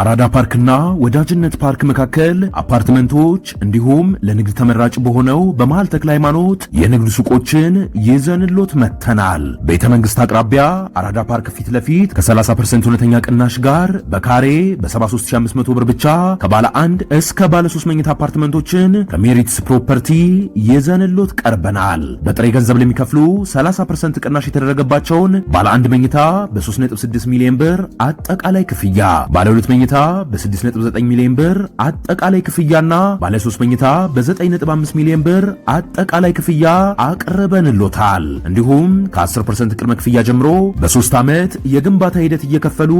አራዳ ፓርክና ወዳጅነት ፓርክ መካከል አፓርትመንቶች እንዲሁም ለንግድ ተመራጭ በሆነው በመሃል ተክለ ሃይማኖት የንግድ ሱቆችን ይዘንሎት መተናል። ቤተ መንግስት አቅራቢያ አራዳ ፓርክ ፊት ለፊት ከ30% እውነተኛ ቅናሽ ጋር በካሬ በ73500 ብር ብቻ ከባለ 1 እስከ ባለ 3 መኝታ አፓርትመንቶችን ከሜሪትስ ፕሮፐርቲ ይዘንሎት ቀርበናል። በጥሬ ገንዘብ ለሚከፍሉ 30% ቅናሽ የተደረገባቸውን ባለ 1 መኝታ በ3.6 ሚሊዮን ብር አጠቃላይ ክፍያ፣ ባለ 2 መኝታ በ6.9 ሚሊዮን ብር አጠቃላይ ክፍያና ባለ 3 መኝታ በ9.5 ሚሊዮን ብር አጠቃላይ ክፍያ አቅርበንሎታል። እንዲሁም ከ10% ቅድመ ክፍያ ጀምሮ በ3 ዓመት የግንባታ ሂደት እየከፈሉ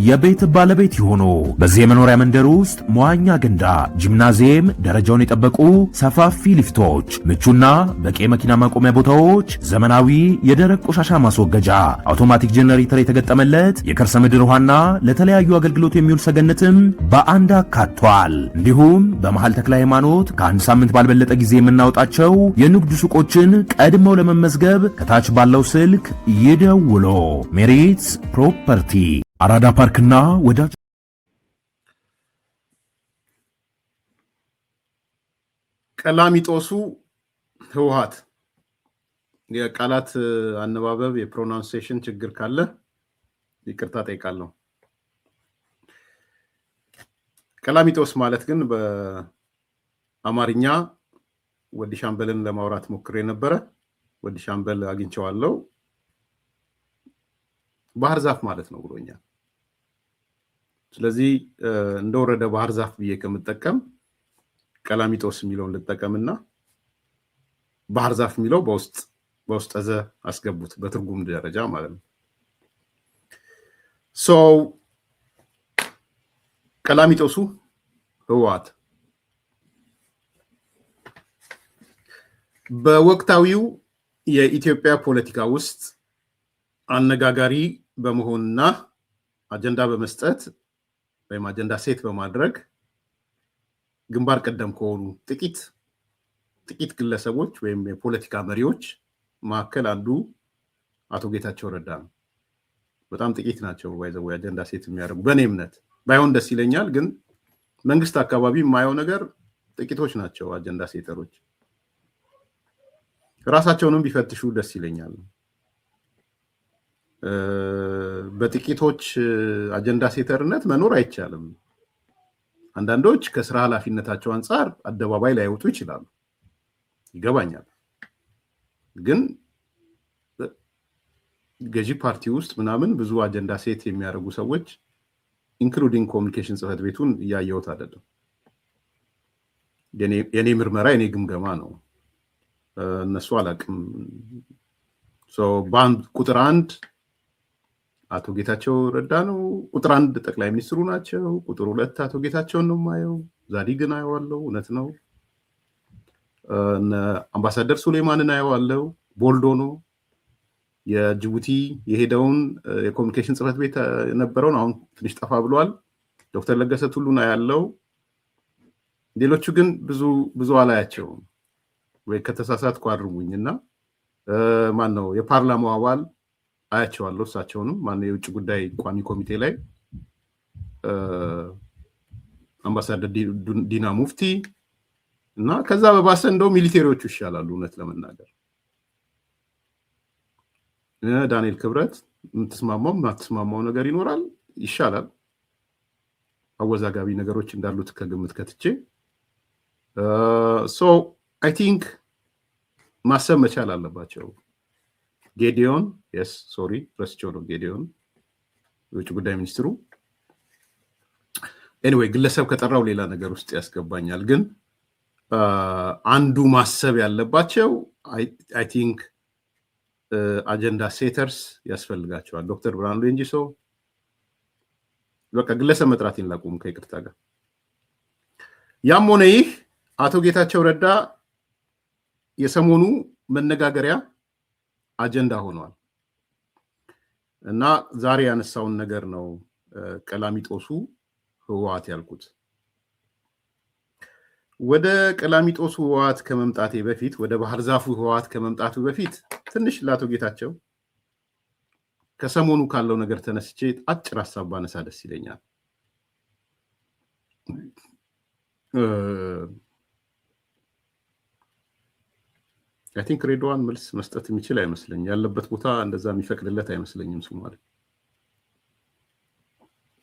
የቤት ባለቤት ይሆኑ። በዚህ የመኖሪያ መንደር ውስጥ መዋኛ ገንዳ፣ ጂምናዚየም፣ ደረጃውን የጠበቁ ሰፋፊ ሊፍቶች፣ ምቹና በቂ መኪና ማቆሚያ ቦታዎች፣ ዘመናዊ የደረቅ ቆሻሻ ማስወገጃ፣ አውቶማቲክ ጄኔሬተር የተገጠመለት የከርሰ ምድር ውሃና ለተለያዩ አገልግሎት የሚውል ሰገነትም በአንድ አካቷል። እንዲሁም በመሃል ተክለ ሃይማኖት ከአንድ ሳምንት ባልበለጠ ጊዜ የምናወጣቸው የንግድ ሱቆችን ቀድመው ለመመዝገብ ከታች ባለው ስልክ ይደውሎ። ሜሪትስ ፕሮፐርቲ አራዳ ፓርክና ወዳጅ ቀላሚጦሱ ህወሓት የቃላት አነባበብ የፕሮናንሴሽን ችግር ካለ ይቅርታ ጠይቃለሁ። ቀላሚጦስ ማለት ግን በአማርኛ ወዲ ሻምበልን ለማውራት ሞክሬ ነበረ። ወዲ ሻምበል አግኝቼዋለሁ። ባህር ዛፍ ማለት ነው ብሎኛል። ስለዚህ እንደወረደ ባህር ዛፍ ብዬ ከምጠቀም ቀላሚጦስ የሚለውን ልጠቀምና ባህር ዛፍ የሚለው በውስጥ ዘ አስገቡት በትርጉም ደረጃ ማለት ነው። ቀላሚጦሱ ህወሓት በወቅታዊው የኢትዮጵያ ፖለቲካ ውስጥ አነጋጋሪ በመሆንና አጀንዳ በመስጠት ወይም አጀንዳ ሴት በማድረግ ግንባር ቀደም ከሆኑ ጥቂት ግለሰቦች ወይም የፖለቲካ መሪዎች መካከል አንዱ አቶ ጌታቸው ረዳ ነው። በጣም ጥቂት ናቸው ባይዘው አጀንዳ ሴት የሚያደርጉ። በእኔ እምነት ባይሆን ደስ ይለኛል፣ ግን መንግስት አካባቢ የማየው ነገር ጥቂቶች ናቸው አጀንዳ ሴተሮች። ራሳቸውንም ቢፈትሹ ደስ ይለኛል። በጥቂቶች አጀንዳ ሴተርነት መኖር አይቻልም። አንዳንዶች ከስራ ኃላፊነታቸው አንፃር አደባባይ ላይ ያወጡ ይችላሉ፣ ይገባኛል። ግን ገዢ ፓርቲ ውስጥ ምናምን ብዙ አጀንዳ ሴት የሚያደርጉ ሰዎች ኢንክሉዲንግ ኮሚኒኬሽን ጽህፈት ቤቱን እያየሁት አይደለም። የኔ ምርመራ የኔ ግምገማ ነው። እነሱ አላቅም። ቁጥር 1 አቶ ጌታቸው ረዳ ነው። ቁጥር 1 ጠቅላይ ሚኒስትሩ ናቸው። ቁጥር 2 አቶ ጌታቸውን ነው የማየው። ዛዲግን አየዋለሁ፣ እውነት ነው። አምባሳደር ሱሌማንን አየዋለሁ፣ ቦልዶ ነው። የጅቡቲ የሄደውን የኮሚኒኬሽን ጽህፈት ቤት የነበረውን አሁን ትንሽ ጠፋ ብሏል። ዶክተር ለገሰ ቱሉን አያለው። ሌሎቹ ግን ብዙ አላያቸውም። ወይ ከተሳሳትኩ አድርጉኝና ማን ነው የፓርላማው አባል አያቸዋለሁ። እሳቸውንም ማን ነው የውጭ ጉዳይ ቋሚ ኮሚቴ ላይ አምባሳደር ዲና ሙፍቲ እና ከዛ በባሰ እንደው ሚሊቴሪዎቹ ይሻላሉ እውነት ለመናገር። ዳንኤል ክብረት የምትስማማው ነገር ይኖራል፣ ይሻላል። አወዛጋቢ ነገሮች እንዳሉት ከግምት ከትቼ አይ ቲንክ ማሰብ መቻል አለባቸው። ጌዲዮን ረስቸው ነው ጌዲዮን የውጭ ጉዳይ ሚኒስትሩ። ኤኒዌይ ግለሰብ ከጠራው ሌላ ነገር ውስጥ ያስገባኛል። ግን አንዱ ማሰብ ያለባቸው አይ ቲንክ አጀንዳ ሴተርስ ያስፈልጋቸዋል። ዶክተር ብርሃኑ ሌንጂሶ በቃ ግለሰብ መጥራትን ላቁም ከይቅርታ ጋር። ያም ሆነ ይህ አቶ ጌታቸው ረዳ የሰሞኑ መነጋገሪያ አጀንዳ ሆኗል እና ዛሬ ያነሳውን ነገር ነው ቀላሚጦሱ ህወሓት ያልኩት። ወደ ቀላሚጦሱ ህወሓት ከመምጣቴ በፊት ወደ ባህር ዛፉ ህወሓት ከመምጣቱ በፊት ትንሽ ለአቶ ጌታቸው ከሰሞኑ ካለው ነገር ተነስቼ አጭር ሐሳብ ባነሳ ደስ ይለኛል። አይ ቲንክ ሬድዋን መልስ መስጠት የሚችል አይመስለኝ ያለበት ቦታ እንደዛ የሚፈቅድለት አይመስለኝም። ሶማሌ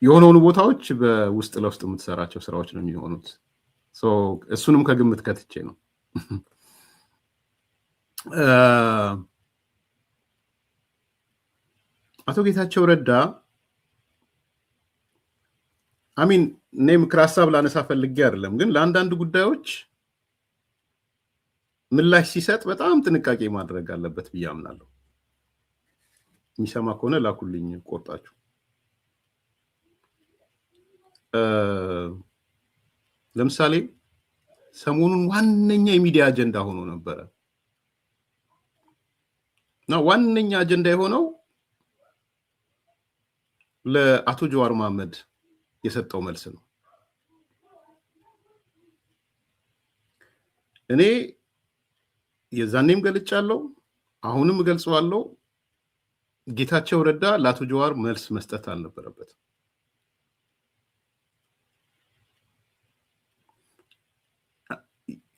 የሆነውን ቦታዎች በውስጥ ለውስጥ የምትሰራቸው ስራዎች ነው የሚሆኑት። እሱንም ከግምት ከትቼ ነው። አቶ ጌታቸው ረዳ አሚን እኔ ምክር ሀሳብ ላነሳ ፈልጌ አይደለም፣ ግን ለአንዳንድ ጉዳዮች ምላሽ ሲሰጥ በጣም ጥንቃቄ ማድረግ አለበት ብዬ አምናለሁ። የሚሰማ ከሆነ ላኩልኝ ቆርጣችሁ። ለምሳሌ ሰሞኑን ዋነኛ የሚዲያ አጀንዳ ሆኖ ነበረ እና ዋነኛ አጀንዳ የሆነው ለአቶ ጀዋር መሐመድ የሰጠው መልስ ነው። እኔ የዛኔም ገልጫለሁ፣ አሁንም እገልጸዋለሁ። ጌታቸው ረዳ ለአቶ ጀዋር መልስ መስጠት አልነበረበትም።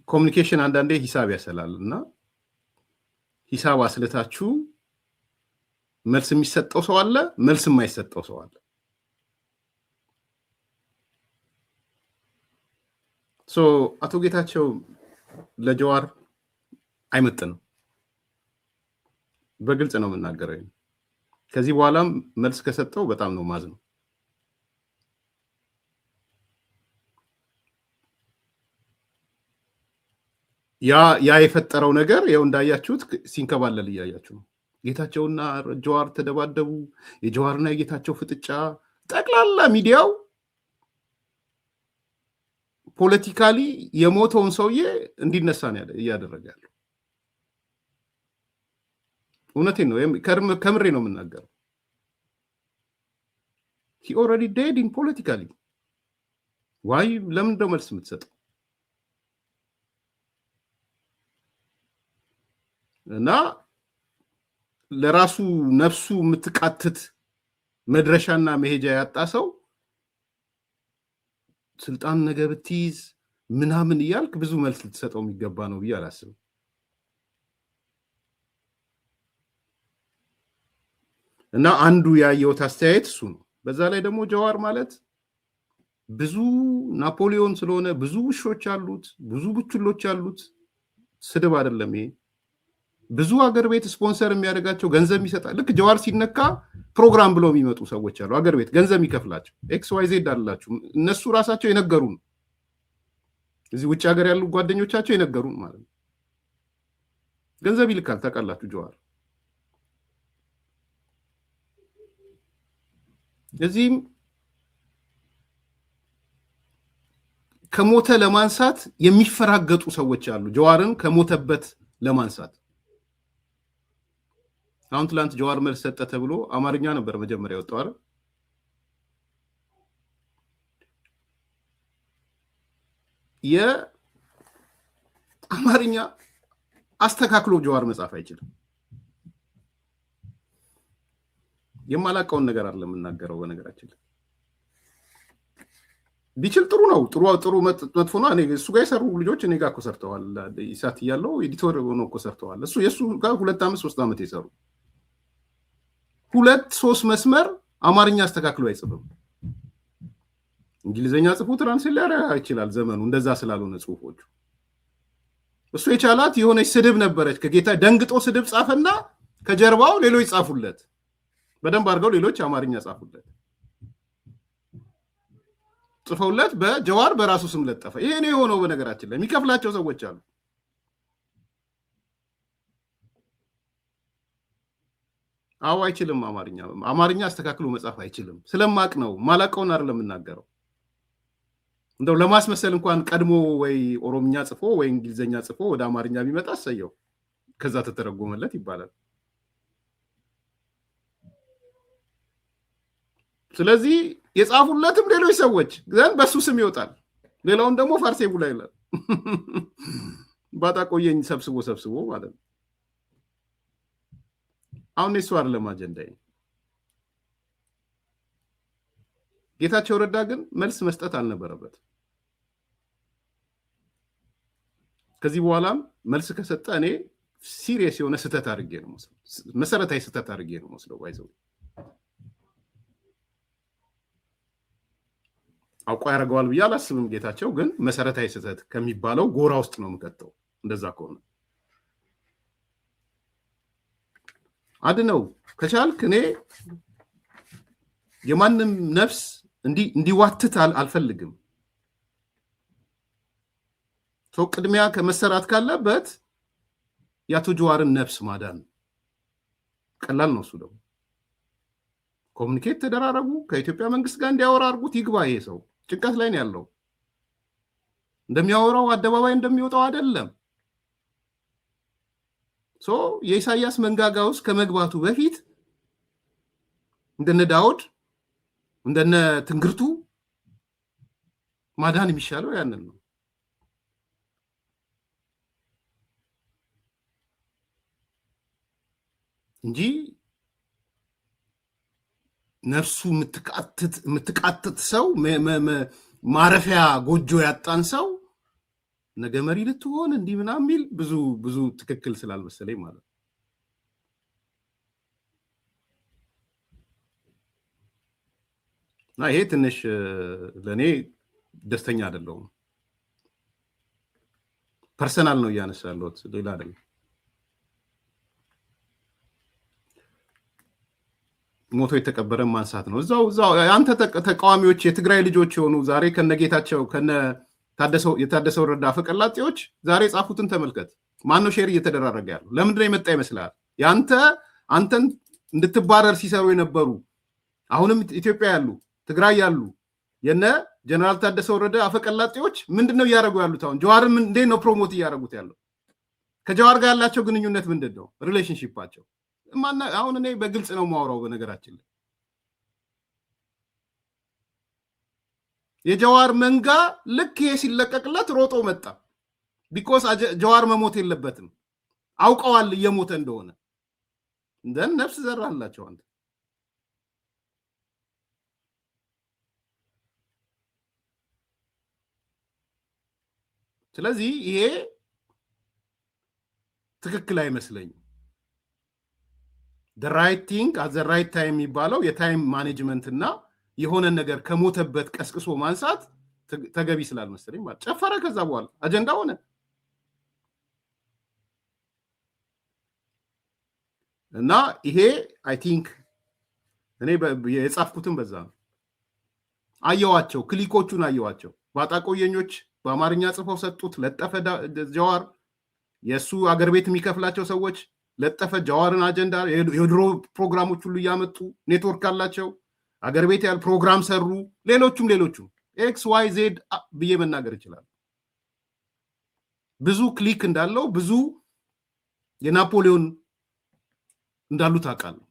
ኮሚኒኬሽን አንዳንዴ ሂሳብ ያሰላል እና ሂሳብ አስልታችሁ መልስ የሚሰጠው ሰው አለ፣ መልስ የማይሰጠው ሰው አለ። አቶ ጌታቸው ለጀዋር አይመጥንም። በግልጽ ነው የምናገረው። ከዚህ በኋላም መልስ ከሰጠው በጣም ነው ማዝነው። ያ የፈጠረው ነገር ያው እንዳያችሁት ሲንከባለል እያያችሁ ነው። ጌታቸውና ጀዋር ተደባደቡ። የጀዋርና የጌታቸው ፍጥጫ ጠቅላላ ሚዲያው ፖለቲካሊ የሞተውን ሰውዬ እንዲነሳ ነው እያደረገ ያለው። እውነቴን ነው፣ ከምሬ ነው የምናገረው። he already dead in politically why ለምን ነው መልስ የምትሰጠው? እና ለራሱ ነፍሱ የምትቃትት መድረሻና መሄጃ ያጣ ሰው ስልጣን ነገ ብትይዝ ምናምን እያልክ ብዙ መልስ ልትሰጠው የሚገባ ነው ብዬ አላስብም። እና አንዱ ያየሁት አስተያየት እሱ ነው። በዛ ላይ ደግሞ ጀዋር ማለት ብዙ ናፖሊዮን ስለሆነ ብዙ ውሾች አሉት፣ ብዙ ቡችሎች አሉት። ስድብ አይደለም ይሄ። ብዙ ሀገር ቤት ስፖንሰር የሚያደርጋቸው ገንዘብ ይሰጣል። ልክ ጀዋር ሲነካ ፕሮግራም ብለው የሚመጡ ሰዎች አሉ፣ ሀገር ቤት ገንዘብ ይከፍላቸው። ኤክስ ዋይ ዜድ አላችሁ። እነሱ ራሳቸው የነገሩን፣ እዚህ ውጭ ሀገር ያሉ ጓደኞቻቸው የነገሩን ማለት ነው። ገንዘብ ይልካል። ታውቃላችሁ ጀዋር እዚህም ከሞተ ለማንሳት የሚፈራገጡ ሰዎች አሉ፣ ጀዋርን ከሞተበት ለማንሳት። አሁን ትላንት ጀዋር መልስ ሰጠ ተብሎ አማርኛ ነበር መጀመሪያ ወጣው አይደል? የአማርኛ አስተካክሎ ጀዋር መጻፍ አይችልም። የማላቀውን ነገር አይደለም የምናገረው። በነገራችን ላይ ቢችል ጥሩ ነው። ጥሩ መጥፎ ነው። እኔ እሱ ጋር የሰሩ ልጆች እኔ ጋር እኮ ሰርተዋል። ኢሳት እያለው ኤዲቶር ሆኖ እኮ ሰርተዋል። የእሱ ጋር 2 ዓመት 3 ዓመት የሰሩ 2-3 መስመር አማርኛ አስተካክሎ አይጽፍም። እንግሊዘኛ ጽፎ ትራንስሌት ሊያደርግ ይችላል። ዘመኑ እንደዛ ስላልሆነ ጽሁፎቹ እሱ የቻላት የሆነች ስድብ ነበረች። ከጌታ ደንግጦ ስድብ ጻፈና ከጀርባው ሌሎች ጻፉለት። በደንብ አድርገው ሌሎች አማርኛ ጻፉለት፣ ጽፈውለት በጀዋር በራሱ ስም ለጠፈ። ይሄ ነው የሆነው። በነገራችን ላይ የሚከፍላቸው ሰዎች አሉ። አዎ አይችልም። አማርኛ አስተካክሎ መጻፍ አይችልም። ስለማቅ ነው። ማላቀውን አይደለም የምናገረው። እንደው ለማስመሰል እንኳን ቀድሞ ወይ ኦሮምኛ ጽፎ ወይ እንግሊዘኛ ጽፎ ወደ አማርኛ ቢመጣ አሰየው፣ ከዛ ተተረጎመለት ይባላል። ስለዚህ የጻፉለትም ሌሎች ሰዎች ግን በሱ ስም ይወጣል። ሌላውን ደግሞ ፋርሴ ቡላ ይላል። ባጣ ቆየኝ ሰብስቦ ማለት ነው። አሁን እሱ አይደለም አጀንዳዬ። ጌታቸው ረዳ ግን መልስ መስጠት አልነበረበትም። ከዚህ በኋላም መልስ ከሰጠ እኔ ሲሪየስ የሆነ ስህተት አድርጌ ነው የምወስደው፣ መሰረታዊ ስህተት አድርጌ ነው የምወስደው። ባይዘው አውቆ ያደርገዋል ብዬ አላስብም ጌታቸው፣ ግን መሰረታዊ ስህተት ከሚባለው ጎራ ውስጥ ነው የምከተው። እንደዛ ከሆነ አድነው ከቻልክ እኔ የማንም ነፍስ እንዲዋትት አልፈልግም። ሰው ቅድሚያ ከመሰራት ካለበት የአቶ ጀዋርን ነፍስ ማዳን ቀላል ነው። እሱ ደግሞ ኮሚኒኬት ተደራረጉ፣ ከኢትዮጵያ መንግስት ጋር እንዲያወራ አድርጉት፣ ይግባ። ይሄ ሰው ጭንቀት ላይ ነው ያለው። እንደሚያወራው አደባባይ እንደሚወጣው አይደለም። የኢሳያስ መንጋጋ ውስጥ ከመግባቱ በፊት እንደነ ዳውድ እንደነ ትንግርቱ ማዳን የሚሻለው ያንን ነው እንጂ ነፍሱ የምትቃትት ሰው ማረፊያ ጎጆ ያጣን ሰው ነገ መሪ ልትሆን እንዲህ ምናምን የሚል ብዙ ትክክል ስላልመሰለኝ ማለት ነው። እና ይሄ ትንሽ ለእኔ ደስተኛ አይደለሁም። ፐርሰናል ነው እያነሳ ያለሁት፣ ሌላ አይደለም። ሞቶ የተቀበረ ማንሳት ነው። እዛው አንተ ተቃዋሚዎች የትግራይ ልጆች የሆኑ ዛሬ ከነጌታቸው የታደሰው ረዳ አፈቀላጤዎች ዛሬ ጻፉትን ተመልከት። ማነው ሼር እየተደራረገ ያለው? ለምንድነው የመጣ ይመስላል? አንተን እንድትባረር ሲሰሩ የነበሩ አሁንም ኢትዮጵያ ያሉ ትግራይ ያሉ የነ ጀነራል ታደሰው ረዳ አፈቀላጤዎች ምንድነው እያደረጉ ያሉት? አሁን ጀዋርን እንዴት ነው ፕሮሞት እያደረጉት ያለው? ከጀዋር ጋር ያላቸው ግንኙነት ምንድን ነው? ሪሌሽንሺፓቸው አሁን እኔ በግልጽ ነው የማወራው። በነገራችን ላይ የጀዋር መንጋ ልክ ይሄ ሲለቀቅለት ሮጦ መጣ። ቢኮዝ ጀዋር መሞት የለበትም አውቀዋል እየሞተ እንደሆነ። እንደን ነፍስ ዘራላቸው አንተ። ስለዚህ ይሄ ትክክል አይመስለኝም። the right thing at the right time የሚባለው የታይም ማኔጅመንት እና የሆነ ነገር ከሞተበት ቀስቅሶ ማንሳት ተገቢ ስላልመሰለኝ ማለት ጨፈረ። ከዛ በኋላ አጀንዳ ሆነ እና ይሄ አይ ቲንክ እኔ የጻፍኩትን በዛ ነው። አየዋቸው፣ ክሊኮቹን አየዋቸው። ባጣቆየኞች በአማርኛ ጽፈው ሰጡት፣ ለጠፈ ጀዋር። የሱ አገር ቤት የሚከፍላቸው ሰዎች ለጠፈ ጀዋርን አጀንዳ። የድሮ ፕሮግራሞች ሁሉ እያመጡ ኔትወርክ አላቸው፣ አገር ቤት ያል ፕሮግራም ሰሩ። ሌሎቹም ኤክስ ዋይ ዜድ ብዬ መናገር ይችላል። ብዙ ክሊክ እንዳለው ብዙ የናፖሊዮን እንዳሉ ታውቃለህ።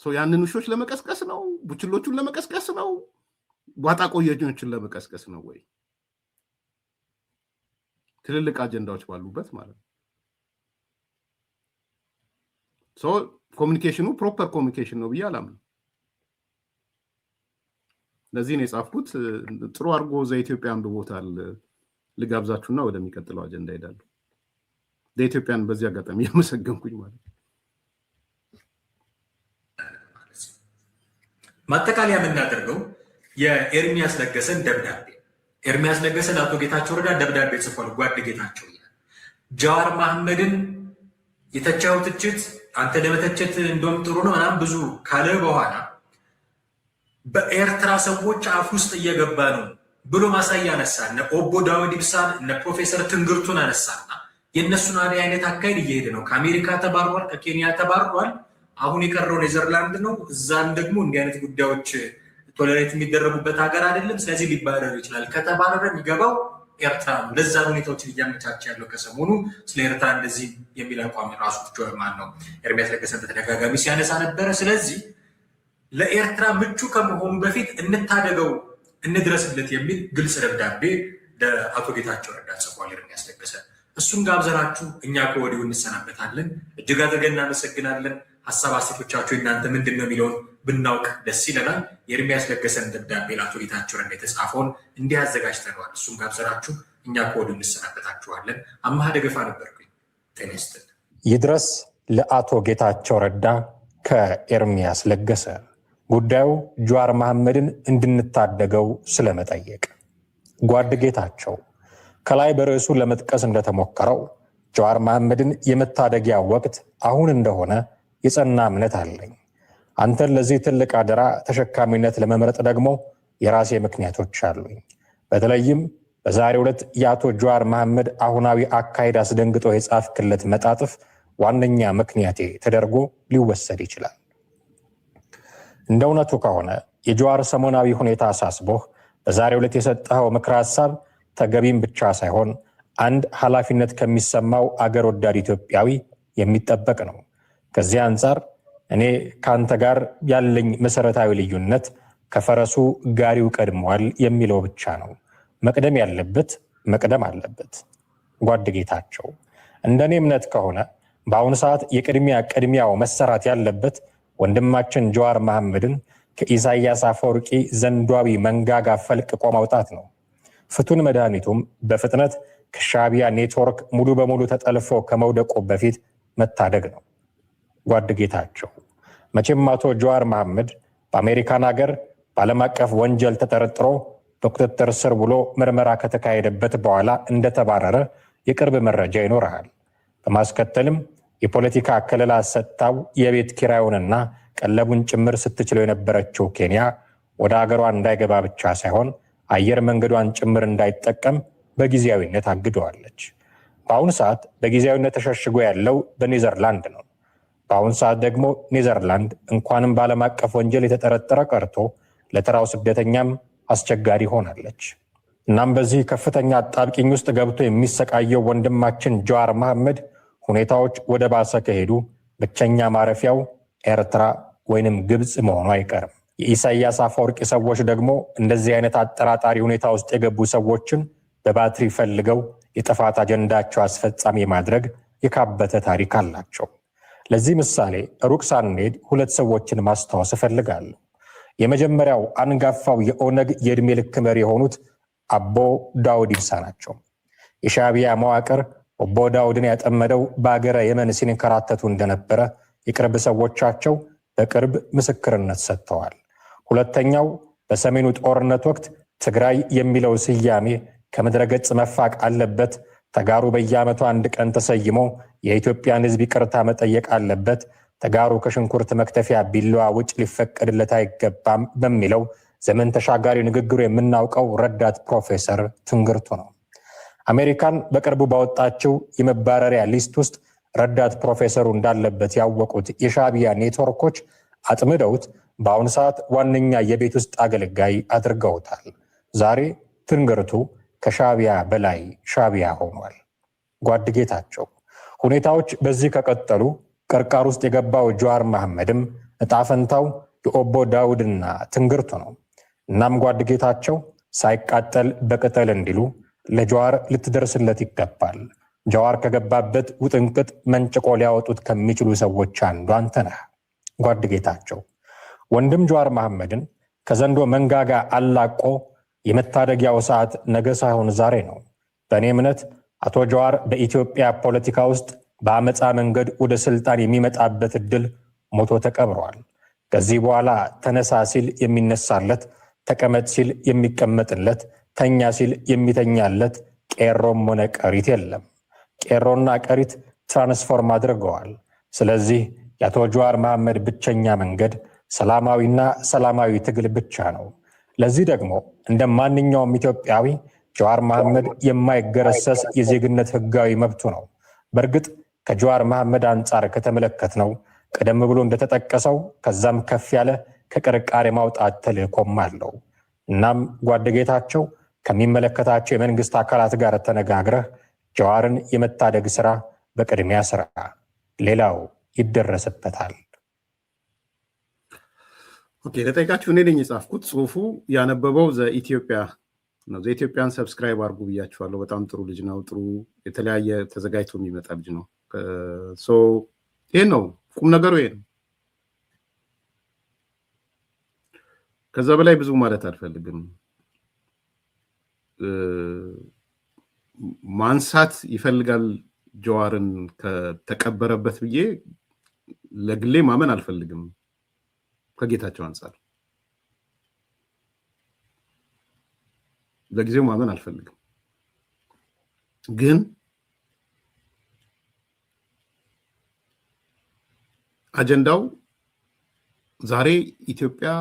ያንን ውሾች ለመቀስቀስ ነው? ቡችሎቹን ለመቀስቀስ ነው? ባጣቆየኞችን ለመቀስቀስ ነው ወይ? ትልልቅ አጀንዳዎች ባሉበት ማለት ነው። ኮሚኒኬሽኑ ፕሮፐር ኮሚኒኬሽን ነው ብዬ አላምንም። ለዚህ ነው የጻፍኩት። ጥሩ አድርጎ ዘኢትዮጵያ አንብቦታል። ልጋብዛችሁና ወደሚቀጥለው አጀንዳ ሄዳለሁ። ዘኢትዮጵያን በዚህ አጋጣሚ ያመሰገንኩኝ ማለት ነው። ማጠቃለያ የምናደርገው የኤርሚያስ ለገሰን ደብዳቤ ኤርሚያስ ለገሰ ለአቶ ጌታቸው ረዳ ደብዳቤ ጽፏል። ጓድ ጌታቸው ጀዋር መሐመድን የተቻው ትችት አንተ ለመተቸት እንደውም ጥሩ ነው ምናምን ብዙ ካለ በኋላ በኤርትራ ሰዎች አፍ ውስጥ እየገባ ነው ብሎ ማሳያ አነሳ። እነ ኦቦ ዳውድ ኢብሳን እነ ፕሮፌሰር ትንግርቱን አነሳና የእነሱን አይነት አካሄድ እየሄደ ነው። ከአሜሪካ ተባሯል፣ ከኬንያ ተባሯል። አሁን የቀረው ኔዘርላንድ ነው። እዛም ደግሞ እንዲህ አይነት ጉዳዮች ቶለሬት የሚደረጉበት ሀገር አይደለም። ስለዚህ ሊባረር ይችላል። ከተባረረ የሚገባው ኤርትራ ነው። ለዛ ሁኔታዎችን እያመቻቸ ያለው ከሰሞኑ ስለ ኤርትራ እንደዚህ የሚል አቋም ራሱ ጆርማን ነው ኤርሚያስ ለገሰ በተደጋጋሚ ሲያነሳ ነበረ። ስለዚህ ለኤርትራ ምቹ ከመሆኑ በፊት እንታደገው፣ እንድረስለት የሚል ግልጽ ደብዳቤ ለአቶ ጌታቸው ረዳ ጽፏል ኤርሚያስ ለገሰ። እሱን ጋብዘናችሁ እኛ ከወዲሁ እንሰናበታለን። እጅግ አድርገን እናመሰግናለን። ሀሳብ አስተያየቶቻችሁ እናንተ ምንድን ነው የሚለውን ብናውቅ ደስ ይለናል። የኤርሚያስ ለገሰን ደብዳቤ ለአቶ ጌታቸው ረዳ የተጻፈውን እንዲህ አዘጋጅተነዋል። እሱን ጋብዘናችሁ እኛ ኮዱ እንሰናበታችኋለን። አማሃ ደገፋ ነበርኩኝ። ጤና ይስጥልን። ይድረስ ለአቶ ጌታቸው ረዳ ከኤርሚያስ ለገሰ ጉዳዩ ጀዋር መሐመድን እንድንታደገው ስለመጠየቅ። ጓድ ጌታቸው ከላይ በርዕሱ ለመጥቀስ እንደተሞከረው ጀዋር መሐመድን የመታደጊያ ወቅት አሁን እንደሆነ የጸና እምነት አለኝ። አንተን ለዚህ ትልቅ አደራ ተሸካሚነት ለመምረጥ ደግሞ የራሴ ምክንያቶች አሉኝ። በተለይም በዛሬው ዕለት የአቶ ጀዋር መሐመድ አሁናዊ አካሄድ አስደንግጦ የጻፍክለት መጣጥፍ ዋነኛ ምክንያቴ ተደርጎ ሊወሰድ ይችላል። እንደ እውነቱ ከሆነ የጀዋር ሰሞናዊ ሁኔታ አሳስቦህ በዛሬው ዕለት የሰጠኸው ምክረ ሐሳብ ተገቢም ብቻ ሳይሆን አንድ ኃላፊነት ከሚሰማው አገር ወዳድ ኢትዮጵያዊ የሚጠበቅ ነው። ከዚህ አንጻር እኔ ከአንተ ጋር ያለኝ መሰረታዊ ልዩነት ከፈረሱ ጋሪው ቀድሟል የሚለው ብቻ ነው። መቅደም ያለበት መቅደም አለበት። ጓድ ጌታቸው እንደኔ እምነት ከሆነ በአሁኑ ሰዓት ቅድሚያው መሰራት ያለበት ወንድማችን ጀዋር መሐመድን ከኢሳያስ አፈወርቂ ዘንዷዊ መንጋጋ ፈልቅቆ ማውጣት ነው። ፍቱን መድኃኒቱም በፍጥነት ከሻዕቢያ ኔትወርክ ሙሉ በሙሉ ተጠልፎ ከመውደቁ በፊት መታደግ ነው። ጓድ ጌታቸው መቼም አቶ ጀዋር መሐመድ በአሜሪካን ሀገር በዓለም አቀፍ ወንጀል ተጠርጥሮ በቁጥጥር ስር ውሎ ምርመራ ከተካሄደበት በኋላ እንደተባረረ የቅርብ መረጃ ይኖርሃል። በማስከተልም የፖለቲካ ከለላ ሰጥታው የቤት ኪራዩንና ቀለቡን ጭምር ስትችለው የነበረችው ኬንያ ወደ አገሯ እንዳይገባ ብቻ ሳይሆን አየር መንገዷን ጭምር እንዳይጠቀም በጊዜያዊነት አግደዋለች። በአሁኑ ሰዓት በጊዜያዊነት ተሸሽጎ ያለው በኔዘርላንድ ነው። በአሁኑ ሰዓት ደግሞ ኔዘርላንድ እንኳንም በዓለም አቀፍ ወንጀል የተጠረጠረ ቀርቶ ለተራው ስደተኛም አስቸጋሪ ሆናለች። እናም በዚህ ከፍተኛ አጣብቂኝ ውስጥ ገብቶ የሚሰቃየው ወንድማችን ጀዋር መሐመድ ሁኔታዎች ወደ ባሰ ከሄዱ ብቸኛ ማረፊያው ኤርትራ ወይንም ግብፅ መሆኑ አይቀርም። የኢሳያስ አፈወርቂ ሰዎች ደግሞ እንደዚህ አይነት አጠራጣሪ ሁኔታ ውስጥ የገቡ ሰዎችን በባትሪ ፈልገው የጥፋት አጀንዳቸው አስፈጻሚ ማድረግ የካበተ ታሪክ አላቸው። ለዚህ ምሳሌ ሩቅ ሳንሄድ ሁለት ሰዎችን ማስታወስ እፈልጋለሁ። የመጀመሪያው አንጋፋው የኦነግ የዕድሜ ልክ መሪ የሆኑት አቦ ዳውድ ኢብሳ ናቸው። የሻዕቢያ መዋቅር አቦ ዳውድን ያጠመደው በአገረ የመን ሲንከራተቱ እንደነበረ የቅርብ ሰዎቻቸው በቅርብ ምስክርነት ሰጥተዋል። ሁለተኛው በሰሜኑ ጦርነት ወቅት ትግራይ የሚለው ስያሜ ከምድረ ገጽ መፋቅ አለበት፣ ተጋሩ በየዓመቱ አንድ ቀን ተሰይሞ የኢትዮጵያን ሕዝብ ይቅርታ መጠየቅ አለበት፣ ተጋሩ ከሽንኩርት መክተፊያ ቢላዋ ውጭ ሊፈቀድለት አይገባም በሚለው ዘመን ተሻጋሪ ንግግሩ የምናውቀው ረዳት ፕሮፌሰር ትንግርቱ ነው። አሜሪካን በቅርቡ ባወጣችው የመባረሪያ ሊስት ውስጥ ረዳት ፕሮፌሰሩ እንዳለበት ያወቁት የሻዕቢያ ኔትወርኮች አጥምደውት በአሁኑ ሰዓት ዋነኛ የቤት ውስጥ አገልጋይ አድርገውታል። ዛሬ ትንግርቱ ከሻዕቢያ በላይ ሻዕቢያ ሆኗል። ጓድ ጌታቸው ሁኔታዎች በዚህ ከቀጠሉ ቅርቃር ውስጥ የገባው ጀዋር መሐመድም እጣፈንታው የኦቦ ዳውድና ትንግርቱ ነው። እናም ጓድ ጌታቸው ሳይቃጠል በቅጠል እንዲሉ ለጀዋር ልትደርስለት ይገባል። ጀዋር ከገባበት ውጥንቅጥ መንጭቆ ሊያወጡት ከሚችሉ ሰዎች አንዱ አንተ ነህ። ጓድ ጌታቸው ወንድም ጀዋር መሐመድን ከዘንዶ መንጋጋ አላቆ የመታደጊያው ሰዓት ነገ ሳይሆን ዛሬ ነው። በእኔ እምነት አቶ ጀዋር በኢትዮጵያ ፖለቲካ ውስጥ በአመፃ መንገድ ወደ ስልጣን የሚመጣበት እድል ሞቶ ተቀብሯል። ከዚህ በኋላ ተነሳ ሲል የሚነሳለት፣ ተቀመጥ ሲል የሚቀመጥለት፣ ተኛ ሲል የሚተኛለት ቄሮም ሆነ ቀሪት የለም። ቄሮና ቀሪት ትራንስፎርም አድርገዋል። ስለዚህ የአቶ ጀዋር መሐመድ ብቸኛ መንገድ ሰላማዊ ትግል ብቻ ነው። ለዚህ ደግሞ እንደ ማንኛውም ኢትዮጵያዊ ጀዋር መሐመድ የማይገረሰስ የዜግነት ህጋዊ መብቱ ነው። በእርግጥ ከጀዋር መሐመድ አንጻር ከተመለከትነው ቀደም ብሎ እንደተጠቀሰው ከዛም ከፍ ያለ ከቅርቃር የማውጣት ተልእኮም አለው። እናም ጓድ ጌታቸው ከሚመለከታቸው የመንግስት አካላት ጋር ተነጋግረህ ጀዋርን የመታደግ ስራ በቅድሚያ ስራ፣ ሌላው ይደረስበታል። ኦኬ፣ ለጠይቃችሁ እኔ ነኝ የጻፍኩት። ጽሁፉ ያነበበው ዘኢትዮጵያ ነው። ዘኢትዮጵያን ሰብስክራይብ አድርጉ ብያችኋለሁ። በጣም ጥሩ ልጅ ነው። ጥሩ የተለያየ ተዘጋጅቶ የሚመጣ ልጅ ነው። ይሄን ነው ቁም ነገሩ፣ ይሄ ነው። ከዛ በላይ ብዙ ማለት አልፈልግም። ማንሳት ይፈልጋል ጀዋርን ከተቀበረበት ብዬ ለግሌ ማመን አልፈልግም። ከጌታቸው አንፃር ለጊዜው ማመን አልፈልግም። ግን አጀንዳው ዛሬ ኢትዮጵያ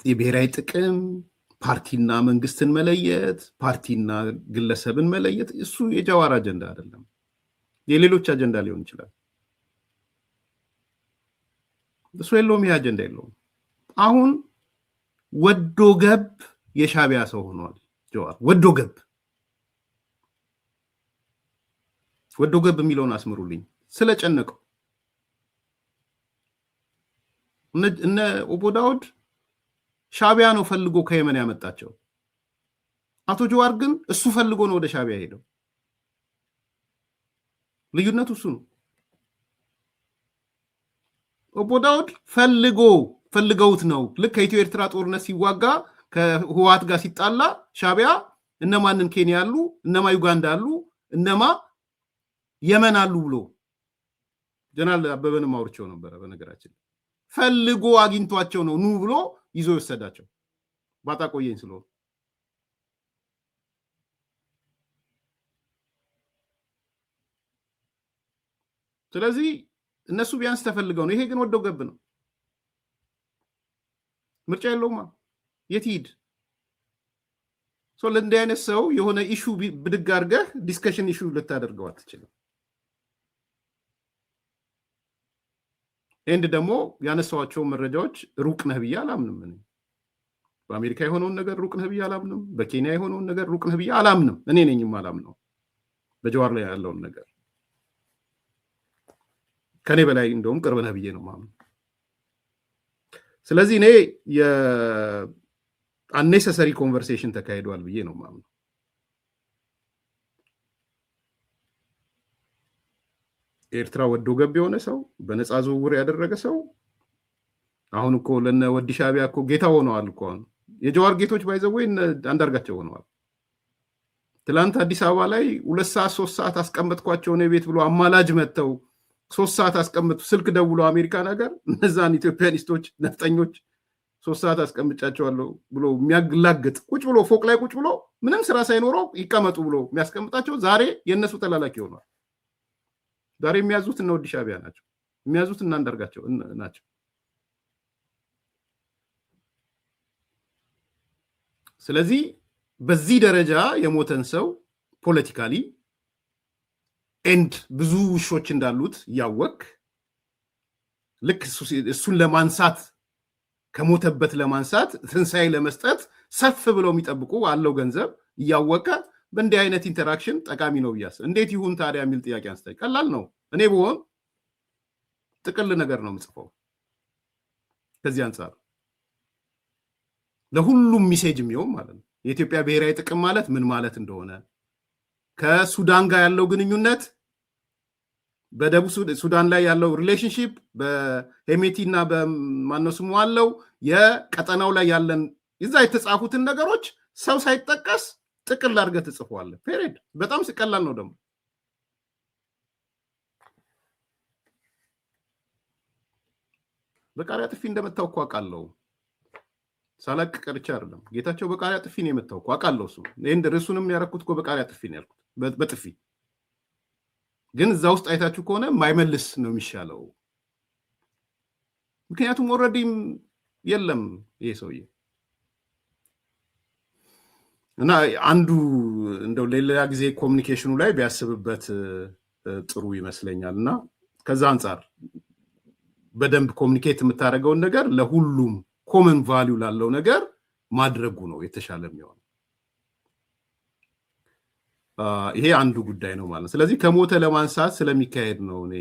የብሔራዊ ጥቅም ፓርቲና መንግስትን መለየት፣ ፓርቲና ግለሰብን መለየት እሱ የጀዋር አጀንዳ አይደለም። የሌሎች አጀንዳ ሊሆን ይችላል። እሱ የለውም፣ ይሄ አጀንዳ የለውም። አሁን ወዶ ገብ የሻቢያ ሰው ሆኗል ጀዋር። ወዶ ገብ የሚለውን አስምሩልኝ። ስለጨነቀው እነ ኦቦ ዳውድ ሻቢያ ነው ፈልጎ ከየመን ያመጣቸው። አቶ ጀዋር ግን እሱ ፈልጎ ነው ወደ ሻቢያ ሄደው። ልዩነቱ እሱ ነው። ኦቦ ዳውድ ፈልገውት ነው። ልክ ከኢትዮ ኤርትራ ጦርነት ሲዋጋ ከህወሓት ጋር ሲጣላ ሻቢያ እነማንን ኬንያ አሉ፣ እነማ ዩጋንዳ አሉ፣ እነማ የመን አሉ ብሎ ጀነራል አበበንም አውርቼው ነበረ። በነገራችን ፈልጎ አግኝቷቸው ነው ኑ ብሎ ይዞ የወሰዳቸው ባጣ ቆየኝ ስለሆነ። ስለዚህ እነሱ ቢያንስ ተፈልገው ነው። ይሄ ግን ወደው ገብ ነው። ምርጫ የለውማ። የት ሂድ? ለእንዲህ አይነት ሰው የሆነ ኢሹ ብድግ አድርገህ ዲስከሽን ኢሹ ልታደርገው አትችልም። ኤንድ ደግሞ ያነሳዋቸው መረጃዎች ሩቅ ነህ ብዬ አላምንም። እኔ በአሜሪካ የሆነውን ነገር ሩቅ ነህ ብዬ አላምንም። በኬንያ የሆነውን ነገር ሩቅ ነህ ብዬ አላምንም። እኔ ነኝም አላምነው በጀዋር ላይ ያለውን ነገር ከኔ በላይ እንደውም ቅርብ ነህ ብዬ ነው ማምነው። ስለዚህ እኔ የአኔሰሰሪ ኮንቨርሴሽን ተካሂዷል ብዬ ነው ማምነው። ኤርትራ ወዶ ገብ የሆነ ሰው በነፃ ዝውውር ያደረገ ሰው አሁን እኮ ለነ ወዲ ሻቢያ እኮ ጌታ ሆነዋል እኮ። አሁን የጀዋር ጌቶች ባይዘወይ አንዳርጋቸው ሆነዋል። ትላንት አዲስ አበባ ላይ 2 ሰዓት 3 ሰዓት አስቀመጥኳቸው ነው ቤት ብሎ አማላጅ መጥተው 3 ሰዓት አስቀምጡ ስልክ ደውሎ አሜሪካን ሀገር እነዛን ኢትዮጵያኒስቶች ነፍጠኞች 3 ሰዓት አስቀምጫቸዋለሁ ብሎ የሚያግላግጥ ቁጭ ብሎ ፎቅ ላይ ቁጭ ብሎ ምንም ስራ ሳይኖረው ይቀመጡ ብሎ የሚያስቀምጣቸው ዛሬ የነሱ ተላላኪ ሆኗል። ዛሬ የሚያዙት እነ ወዲ ሻቢያ ናቸው። የሚያዙት እና አንዳርጋቸው ናቸው። ስለዚህ በዚህ ደረጃ የሞተን ሰው ፖለቲካሊ ኤንድ ብዙ ውሾች እንዳሉት እያወቅ ልክ እሱን ለማንሳት ከሞተበት ለማንሳት ትንሳኤ ለመስጠት ሰፍ ብለው የሚጠብቁ አለው ገንዘብ እያወቀ በእንዲህ አይነት ኢንተራክሽን ጠቃሚ ነው ብያስ እንዴት ይሁን ታዲያ የሚል ጥያቄ አንስታይ። ቀላል ነው። እኔ ብሆን ጥቅል ነገር ነው የምጽፈው። ከዚህ አንጻር ለሁሉም ሚሴጅ የሚሆን ማለት ነው የኢትዮጵያ ብሔራዊ ጥቅም ማለት ምን ማለት እንደሆነ፣ ከሱዳን ጋር ያለው ግንኙነት፣ በደቡብ ሱዳን ላይ ያለው ሪሌሽንሺፕ፣ በሄሜቲ እና በማነሱም አለው የቀጠናው ላይ ያለን እዛ የተጻፉትን ነገሮች ሰው ሳይጠቀስ ጥቅል አድርገህ ትጽፈዋለህ። ፔሬድ በጣም ቀላል ነው። ደግሞ በቃሪያ ጥፊ እንደመታው እኮ አውቃለሁ። ሳላቅ ቀርቼ አይደለም። ጌታቸው በቃሪያ ጥፊ ነው የመታው እኮ አውቃለሁ። እሱ እንደ ርዕሱንም ያደረኩት እኮ በቃሪያ ጥፊ ነው ያልኩት፣ በጥፊ ግን እዛ ውስጥ አይታችሁ ከሆነ ማይመልስ ነው የሚሻለው። ምክንያቱም ኦልሬዲም የለም ይሄ ሰውዬ እና አንዱ እንደው ሌላ ጊዜ ኮሚኒኬሽኑ ላይ ቢያስብበት ጥሩ ይመስለኛል። እና ከዛ አንጻር በደንብ ኮሚኒኬት የምታደርገውን ነገር ለሁሉም ኮመን ቫልዩ ላለው ነገር ማድረጉ ነው የተሻለ የሚሆነው። ይሄ አንዱ ጉዳይ ነው ማለት ነው። ስለዚህ ከሞተ ለማንሳት ስለሚካሄድ ነው። እኔ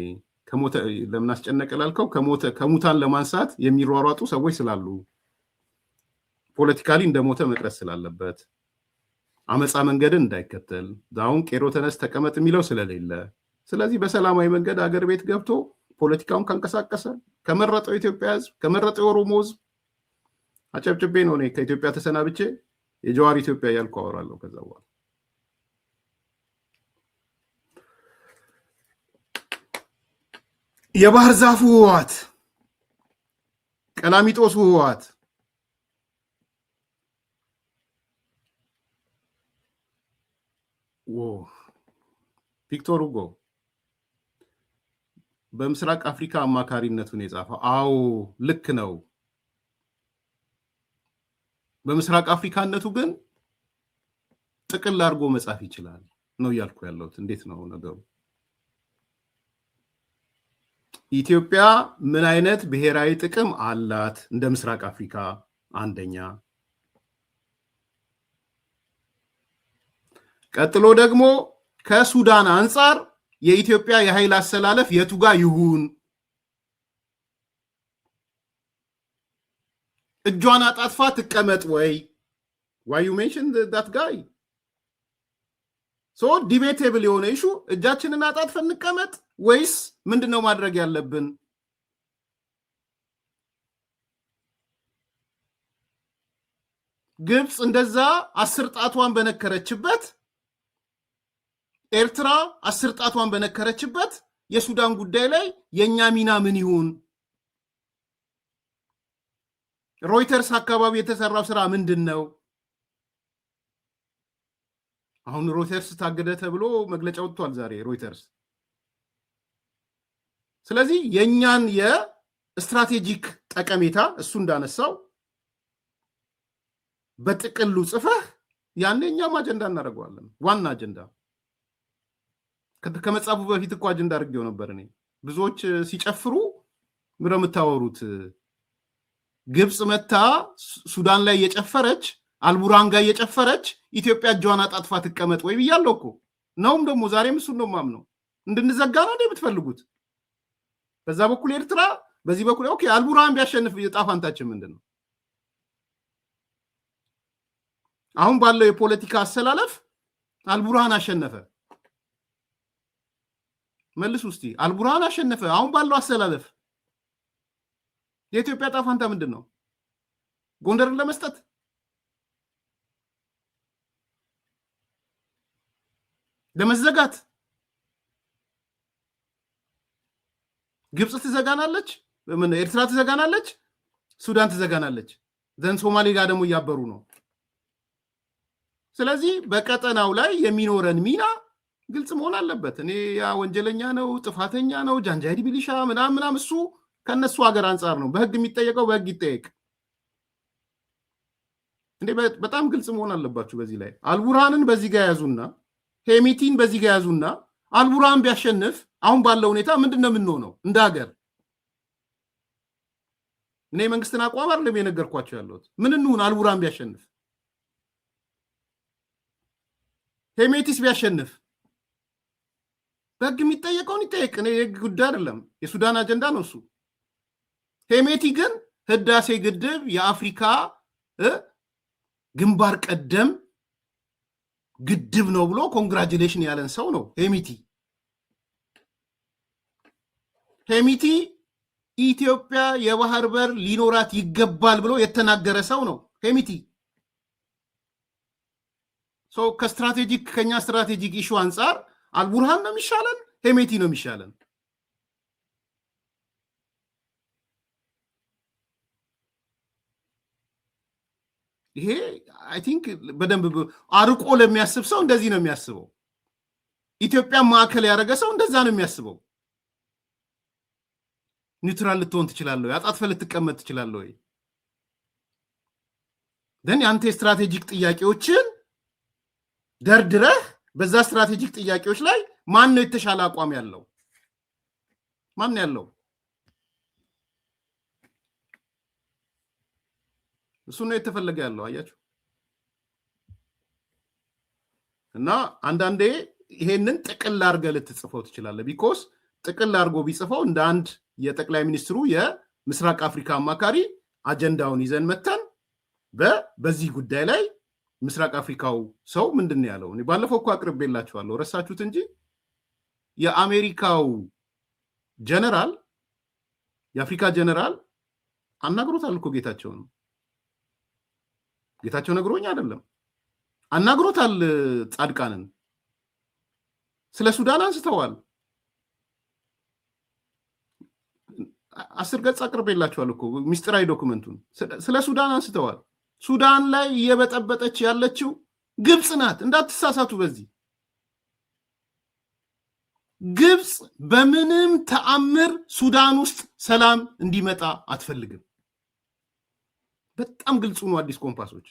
ከሞተ ለምን አስጨነቀ ላልከው ከሙታን ለማንሳት የሚሯሯጡ ሰዎች ስላሉ ፖለቲካሊ እንደሞተ መቅረት ስላለበት አመፃ መንገድን እንዳይከተል ዳውን ቄሮ ተነስ ተቀመጥ የሚለው ስለሌለ፣ ስለዚህ በሰላማዊ መንገድ አገር ቤት ገብቶ ፖለቲካውን ካንቀሳቀሰ ከመረጠው ኢትዮጵያ ህዝብ ከመረጠው ኦሮሞ ህዝብ አጨብጭቤ ነው እኔ ከኢትዮጵያ ተሰናብቼ የጀዋር ኢትዮጵያ ያልኩ አወራለሁ ከዛ በኋላ የባህር ዛፉ ህወሓት ቀላሚጦሱ ህወሓት ቪክቶር ሁጎ በምስራቅ አፍሪካ አማካሪነቱን የጻፈው አዎ ልክ ነው። በምስራቅ አፍሪካነቱ ግን ጥቅል አድርጎ መጻፍ ይችላል ነው እያልኩ ያለሁት። እንዴት ነው ነገሩ? ኢትዮጵያ ምን አይነት ብሔራዊ ጥቅም አላት እንደ ምስራቅ አፍሪካ? አንደኛ። ቀጥሎ ደግሞ ከሱዳን አንጻር የኢትዮጵያ የኃይል አሰላለፍ የቱ ጋር ይሁን? እጇን አጣጥፋ ትቀመጥ ወይ? why you mentioned that guy? so debatable የሆነ ኢሹ እጃችንን አጣጥፈን እንቀመጥ ወይስ ምንድነው ማድረግ ያለብን? ግብጽ እንደዛ 10 ጣቷን በነከረችበት ኤርትራ 10 ጣቷን በነከረችበት የሱዳን ጉዳይ ላይ የኛ ሚና ምን ይሁን? ሮይተርስ አካባቢ የተሰራው ስራ ምንድነው? አሁን ሮይተርስ ታገደ ተብሎ መግለጫ ወጥቷል ዛሬ ሮይተርስ። ስለዚህ የኛን የስትራቴጂክ ጠቀሜታ እሱ እንዳነሳው በጥቅሉ ጽፈህ ያንኛም አጀንዳ እናደርገዋለን። ዋና አጀንዳ ከመጻፉ በፊት እኮ አጀንዳ አድርጌው ነበር እኔ። ብዙዎች ሲጨፍሩ ምንድነው የምታወሩት? ግብጽ መታ ሱዳን ላይ የጨፈረች አልቡራን ጋር የጨፈረች ኢትዮጵያ እጇን አጣጥፋ ትቀመጥ ወይ ብያለሁ እኮ። ነውም ደግሞ ዛሬም እሱን ነው የማምነው። እንድንዘጋ ነው እንዴ የምትፈልጉት? በዛ በኩል ኤርትራ፣ በዚህ በኩል ኦኬ አልቡራን ቢያሸንፍ የጣፋንታችን ምንድነው? አሁን ባለው የፖለቲካ አሰላለፍ አልቡራን አሸነፈ። መልሱ እስቲ። አልቡራን አሸነፈ። አሁን ባለው አሰላለፍ የኢትዮጵያ ጣፋንታ ምንድነው? ጎንደርን ለመስጠት? ለመዘጋት? ግብጽ ትዘጋናለች፣ ኤርትራ ትዘጋናለች፣ ሱዳን ትዘጋናለች። ዘን ሶማሌ ጋር ደግሞ እያበሩ ነው። ስለዚህ በቀጠናው ላይ የሚኖረን ሚና ግልጽ መሆን አለበት። እኔ ያ ወንጀለኛ ነው ጥፋተኛ ነው ጃንጃይድ ሚሊሻ ምናምን እሱ ከነሱ ሀገር አንጻር ነው። በህግ የሚጠየቀው በህግ ይጠየቅ። እንዴ በጣም ግልጽ መሆን አለባችሁ በዚህ ላይ። አልቡርሃንን በዚህ ጋር ያዙና ሄሚቲን በዚህ ጋር ያዙና አልቡርሃን ቢያሸንፍ አሁን ባለው ሁኔታ ምንድነው የምንሆነው እንደ ሀገር? እኔ መንግስትን አቋም አይደለም የነገርኳቸው ያለሁት። ምን እንሁን አልቡርሃን ቢያሸንፍ? ሄሜቲስ ቢያሸንፍ በህግ የሚጠየቀውን ይጠየቅ። እኔ የህግ ጉዳይ አይደለም፣ የሱዳን አጀንዳ ነው እሱ። ሄሜቲ ግን ህዳሴ ግድብ የአፍሪካ ግንባር ቀደም ግድብ ነው ብሎ ኮንግራጁሌሽን ያለን ሰው ነው ሄሚቲ። ሄሚቲ ኢትዮጵያ የባህር በር ሊኖራት ይገባል ብሎ የተናገረ ሰው ነው ሄሚቲ። ከስትራቴጂክ ከኛ ስትራቴጂክ ኢሹ አንጻር አልቡርሃን ነው የሚሻለን? ሄሜቲ ነው የሚሻለን? ይሄ አይ ቲንክ በደንብ አርቆ ለሚያስብ ሰው እንደዚህ ነው የሚያስበው። ኢትዮጵያን ማዕከል ያደረገ ሰው እንደዛ ነው የሚያስበው። ኒውትራል ልትሆን ትችላለህ ወይ? አጣጥፈህ ልትቀመጥ ትችላለህ ወይ? ደን ያንተ ስትራቴጂክ ጥያቄዎችን ደርድረህ በዛ ስትራቴጂክ ጥያቄዎች ላይ ማን ነው የተሻለ አቋም ያለው? ማን ያለው? እሱ ነው የተፈለገ ያለው። አያችሁ። እና አንዳንዴ ይሄንን ጥቅል አድርገህ ልትጽፈው ትችላለህ። ቢኮዝ ጥቅል አድርጎ ቢጽፈው እንደ አንድ የጠቅላይ ሚኒስትሩ የምስራቅ አፍሪካ አማካሪ አጀንዳውን ይዘን መተን በዚህ ጉዳይ ላይ ምስራቅ አፍሪካው ሰው ምንድን ያለው? እኔ ባለፈው እኮ አቅርቤላችኋለሁ፣ ረሳችሁት እንጂ የአሜሪካው ጀነራል የአፍሪካ ጀነራል አናግሮታል እኮ ጌታቸው ነው። ጌታቸው ነግሮኝ አይደለም አናግሮታል ጻድቃንን ስለ ሱዳን አንስተዋል 10 ገጽ አቅርቤላችኋል እኮ ሚስጥራዊ ዶክመንቱን ስለ ሱዳን አንስተዋል ሱዳን ላይ እየበጠበጠች ያለችው ግብጽ ናት እንዳትሳሳቱ በዚህ ግብጽ በምንም ተአምር ሱዳን ውስጥ ሰላም እንዲመጣ አትፈልግም በጣም ግልጽ ነው አዲስ ኮምፓሶች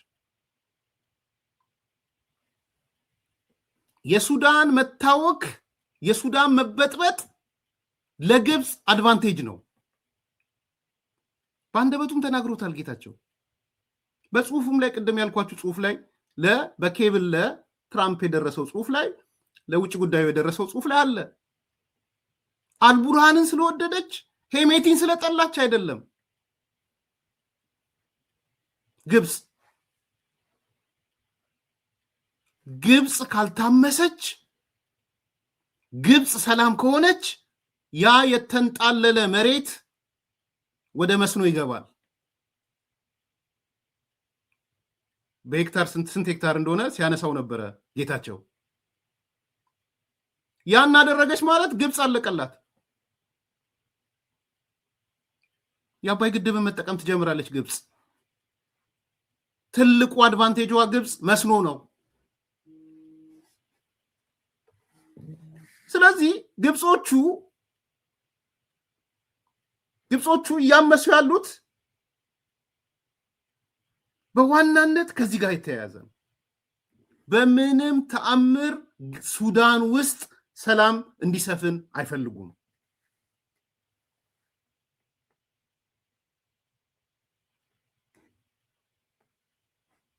የሱዳን መታወክ የሱዳን መበጥበጥ ለግብጽ አድቫንቴጅ ነው ባንደበቱም ተናግሮታል ጌታቸው በጽሁፉም ላይ ቀደም ያልኳችሁ ጽሁፍ ላይ በኬብል ለትራምፕ የደረሰው ጽሁፍ ላይ ለውጭ ጉዳዩ የደረሰው ጽሁፍ ላይ አለ አልቡርሃንን ስለወደደች ሄሜቲን ስለጠላች አይደለም ግብጽ ካልታመሰች ግብጽ ሰላም ከሆነች ያ የተንጣለለ መሬት ወደ መስኖ ይገባል በሄክታር ስንት ሄክታር እንደሆነ ሲያነሳው ነበረ ጌታቸው ያን አደረገች ማለት ግብጽ አለቀላት የአባይ ግድብን መጠቀም ትጀምራለች ግብጽ ትልቁ አድቫንቴጇ ግብጽ መስኖ ነው ስለዚህ ግብጾቹ እያመሱ ያሉት በዋናነት ከዚህ ጋር የተያያዘ ነው በምንም ተአምር ሱዳን ውስጥ ሰላም እንዲሰፍን አይፈልጉም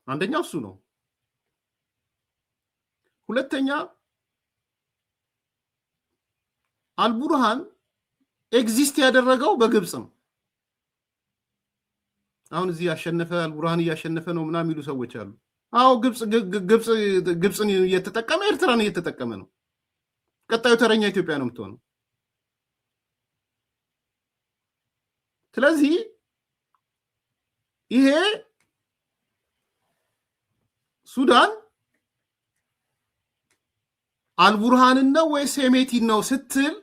አንደኛው እሱ ነው ሁለተኛ አልቡርሃን ኤግዚስት ያደረገው በግብጽ ነው አሁን እዚህ ያሸነፈ አልቡርሃን ያሸነፈ ነው ምናምን የሚሉ ሰዎች አሉ አዎ ግብጽን እየተጠቀመ ኤርትራን እየተጠቀመ ነው ቀጣዩ ተረኛ ኢትዮጵያ ነው የምትሆነው ስለዚህ ይሄ ሱዳን አልቡርሃንን ነው ወይስ ሄሜቲን ነው ስትል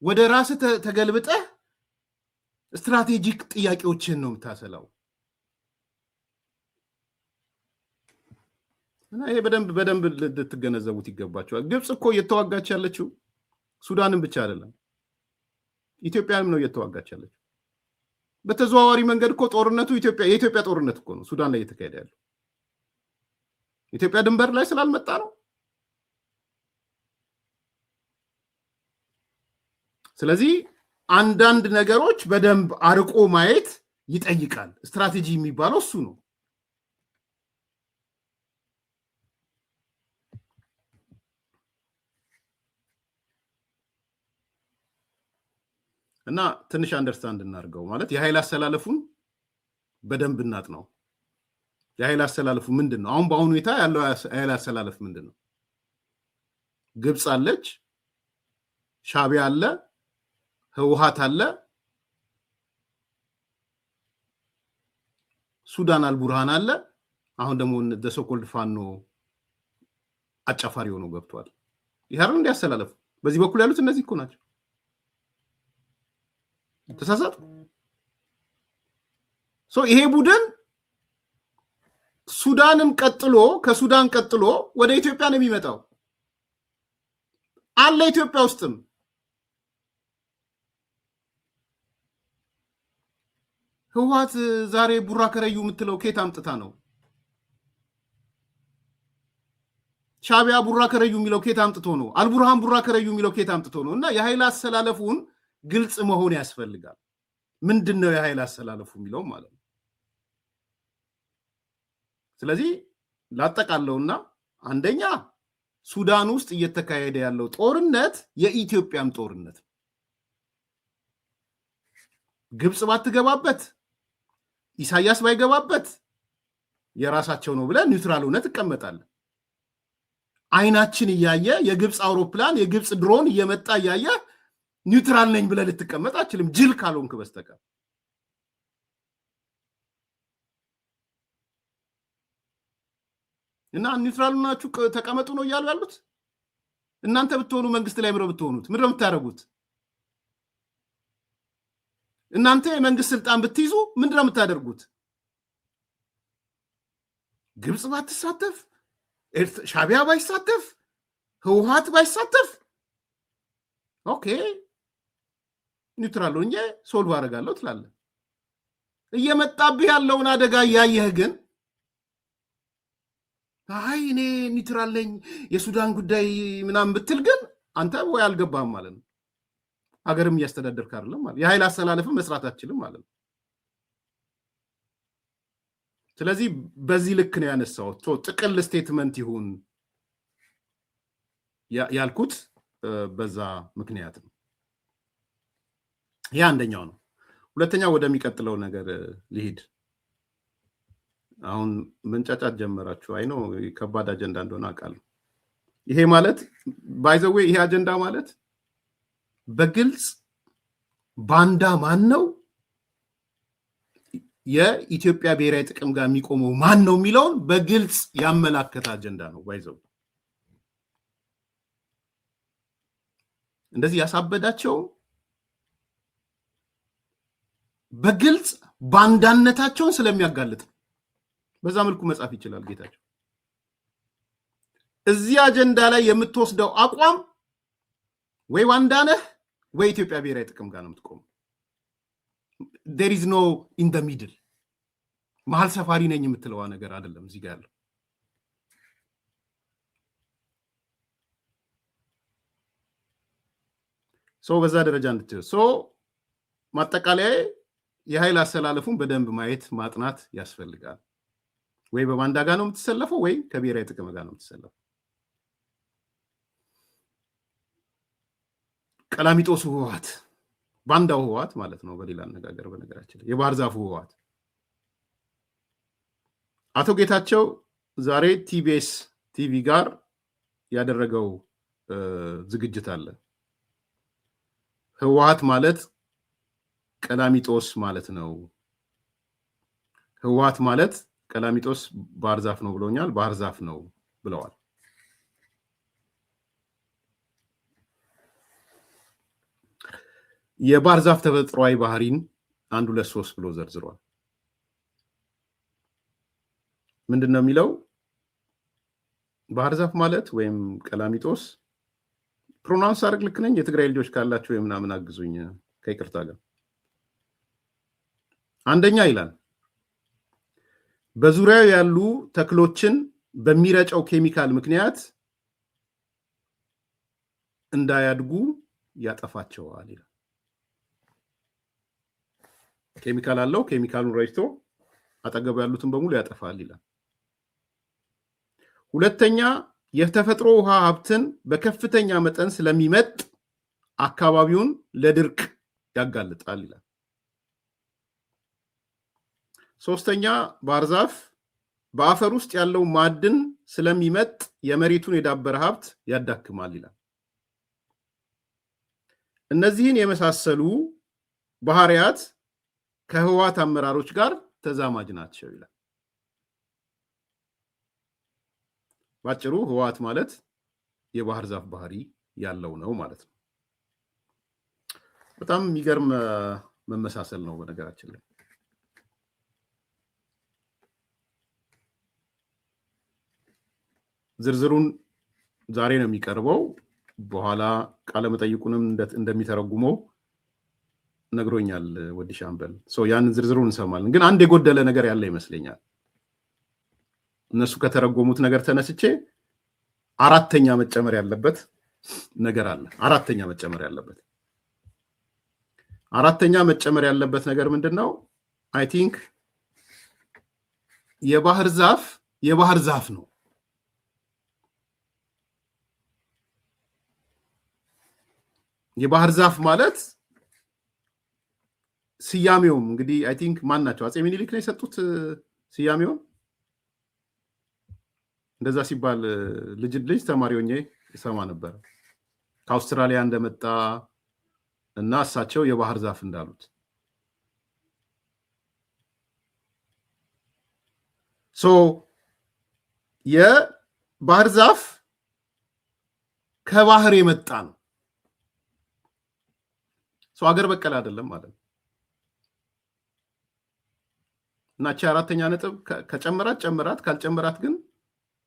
ወደ ራስ ተገልብጠህ ስትራቴጂክ ጥያቄዎችን ነው የምታሰላው እና ይሄ በደንብ ልትገነዘቡት ይገባቸዋል ግብጽ እኮ እየተዋጋች ያለችው ሱዳንን ብቻ አይደለም ኢትዮጵያንም ነው እየተዋጋች ያለችው በተዘዋዋሪ መንገድ እኮ ጦርነቱ የኢትዮጵያ ጦርነት እኮ ነው ሱዳን ላይ እየተካሄደ ያለው ኢትዮጵያ ድንበር ላይ ስላልመጣ ነው ስለዚህ አንዳንድ ነገሮች በደንብ አርቆ ማየት ይጠይቃል ስትራቴጂ የሚባለው እሱ ነው እና ትንሽ አንደርስታንድ እናድርገው ማለት የኃይል አሰላለፉን በደንብ እናጥናው የኃይል አሰላለፉ ምንድነው አሁን በአሁኑ ሁኔታ ያለው የኃይል አሰላለፍ ምንድነው ግብጽ አለች ሻዕቢያ አለ ህወሓት አለ ሱዳን አልቡርሃን አለ አሁን ደግሞ ደሶኮልድ ፋኖ አጫፋሪ ሆኖ ገብቷል ይሄን እንዲያሰላለፉ በዚህ በኩል ያሉት እነዚህ እኮ ናቸው ተሳሳቱ ይሄ ቡድን ሱዳንም ቀጥሎ ከሱዳን ቀጥሎ ወደ ኢትዮጵያ ነው የሚመጣው አለ ኢትዮጵያ ውስጥም ህወሓት ዛሬ ቡራ ከረዩ የምትለው ኬት አምጥታ ነው ሻዕቢያ ቡራ ከረዩ የሚለው ኬት አምጥቶ ነው አልቡርሃን ቡራ ከረዩ የሚለው ኬት አምጥቶ ነው እና የኃይል አሰላለፉን ግልጽ መሆን ያስፈልጋል ምንድነው የኃይል አሰላለፉ የሚለው ማለት ነው ስለዚህ ላጠቃለውና አንደኛ ሱዳን ውስጥ እየተካሄደ ያለው ጦርነት የኢትዮጵያም ጦርነት ግብጽ ባትገባበት ኢሳያስ ባይገባበት የራሳቸው ነው ብለ ኒውትራል ሆነ ተቀመጣለ አይናችን እያየ የግብጽ አውሮፕላን የግብጽ ድሮን እየመጣ እያየ ኒውትራል ነኝ ብለ ልትቀመጥ አትችልም ጅል ካልሆንክ በስተቀር እና ኒውትራል ናችሁ ተቀመጡ ነው እያሉ ያሉት። እናንተ ብትሆኑ መንግስት ላይ ምረው ብትሆኑት ምንድነው የምታደርጉት? እናንተ የመንግስት ስልጣን ብትይዙ ምንድነው የምታደርጉት? ግብጽ ባትሳተፍ፣ ሻቢያ ባይሳተፍ፣ ህወሓት ባይሳተፍ ኦኬ ኒውትራል ሆኜ ሶልቭ አደርጋለሁ ትላለህ። እየመጣብህ ያለውን አደጋ እያየህ ግን አይ እኔ ኒውትራል ነኝ የሱዳን ጉዳይ ምናምን ብትል ግን አንተ ወይ አልገባህም ማለት ነው። ሀገርም እያስተዳደርክ አይደለም ማለት የኃይል አሰላለፍም መስራት አትችልም ማለት ነው። ስለዚህ በዚህ ልክ ነው ያነሳው። ጥቅል ስቴትመንት ይሁን ያልኩት በዛ ምክንያት ነው። ያ አንደኛው ነው። ሁለተኛው ወደሚቀጥለው ነገር ልሂድ። አሁን መንጫጫት ጀመራችሁ። አይ ነው ከባድ አጀንዳ እንደሆነ አውቃለሁ። ይሄ ማለት ባይ ዘ ዌይ ይሄ አጀንዳ ማለት በግልጽ ባንዳ ማን ነው፣ የኢትዮጵያ ብሔራዊ ጥቅም ጋር የሚቆመው ማን ነው የሚለውን በግልጽ ያመላከተ አጀንዳ ነው። ባይ ዘ ዌይ እንደዚህ ያሳበዳቸው በግልጽ ባንዳነታቸውን ስለሚያጋልጥ በዛ መልኩ መጻፍ ይችላል ጌታቸው። እዚህ አጀንዳ ላይ የምትወስደው አቋም ወይ ባንዳ ነህ ወይ ኢትዮጵያ ብሔራዊ ጥቅም ጋር ነው የምትቆመው። there is no in the middle መሀል ሰፋሪ ነኝ የምትለዋ ነገር አይደለም እዚህ ጋር ያለው። በዛ ደረጃ እንድትይው ማጠቃለያ የኃይል አሰላለፉን በደንብ ማየት ማጥናት ያስፈልጋል። ወይ በባንዳ ጋር ነው የምትሰለፈው ወይ ከብሔራዊ ጥቅም ጋር ነው የምትሰለፈው። ቀላሚጦሱ ህወሓት ባንዳው ህወሓት ማለት ነው በሌላ አነጋገር። በነገራችን ላይ የባህር ዛፉ ህወሓት አቶ ጌታቸው ዛሬ ቲቢኤስ ቲቪ ጋር ያደረገው ዝግጅት አለ። ህወሓት ማለት ቀላሚጦስ ማለት ነው፣ ህወሓት ማለት ቀላሚጦስ ባህር ዛፍ ነው ብሎኛል፣ ባህር ዛፍ ነው ብለዋል። የባህር ዛፍ ተፈጥሯዊ ባህሪን 1 2 3 ብሎ ዘርዝሯል። ምንድነው የሚለው? ባህር ዛፍ ማለት ወይም ቀላሚጦስ ፕሮናንስ አድርግ ልክ ነኝ? የትግራይ ልጆች ካላችሁ የምናምን አግዙኝ ከይቅርታ ጋር። አንደኛ ይላል በዙሪያው ያሉ ተክሎችን በሚረጨው ኬሚካል ምክንያት እንዳያድጉ ያጠፋቸዋል ይላል። ኬሚካል አለው፣ ኬሚካሉን ረጭቶ አጠገቡ ያሉትን በሙሉ ያጠፋል ይላል። ሁለተኛ የተፈጥሮ ውሃ ሀብትን በከፍተኛ መጠን ስለሚመጥ አካባቢውን ለድርቅ ያጋልጣል ይላል። ሶስተኛ ባህር ዛፍ በአፈር ውስጥ ያለው ማዕድን ስለሚመጥ የመሬቱን የዳበረ ሀብት ያዳክማል ይላል። እነዚህን የመሳሰሉ ባህሪያት ከህወሓት አመራሮች ጋር ተዛማጅ ናቸው ይላል። ባጭሩ ህወሓት ማለት የባህር ዛፍ ባህሪ ያለው ነው ማለት ነው። በጣም የሚገርም መመሳሰል ነው በነገራችን ላይ። ዝርዝሩን ዛሬ ነው የሚቀርበው። በኋላ ቃለ መጠይቁንም እንደሚተረጉመው ነግሮኛል ወዲ ሻምበል። ያንን ዝርዝሩን እንሰማለን። ግን አንድ የጎደለ ነገር ያለ ይመስለኛል። እነሱ ከተረጎሙት ነገር ተነስቼ አራተኛ መጨመር ያለበት ነገር አለ። አራተኛ መጨመር ያለበት ነገር ምንድነው? አይ ቲንክ የባህር ዛፍ ነው። የባህር ዛፍ ማለት ስያሜውም እንግዲህ አይ ቲንክ ማን ናቸው? አፄ ሚኒሊክ ነው የሰጡት ስያሜውን። እንደዛ ሲባል ልጅ ተማሪ ሆኜ ይሰማ ነበር ከአውስትራሊያ እንደመጣ እና እሳቸው የባህር ዛፍ እንዳሉት። የባህር ዛፍ ከባህር የመጣ ነው። ሰው ሀገር በቀል አይደለም ማለት ነው። እናቺ አራተኛ ነጥብ ከጨመራት ጨመራት፣ ካልጨመራት ግን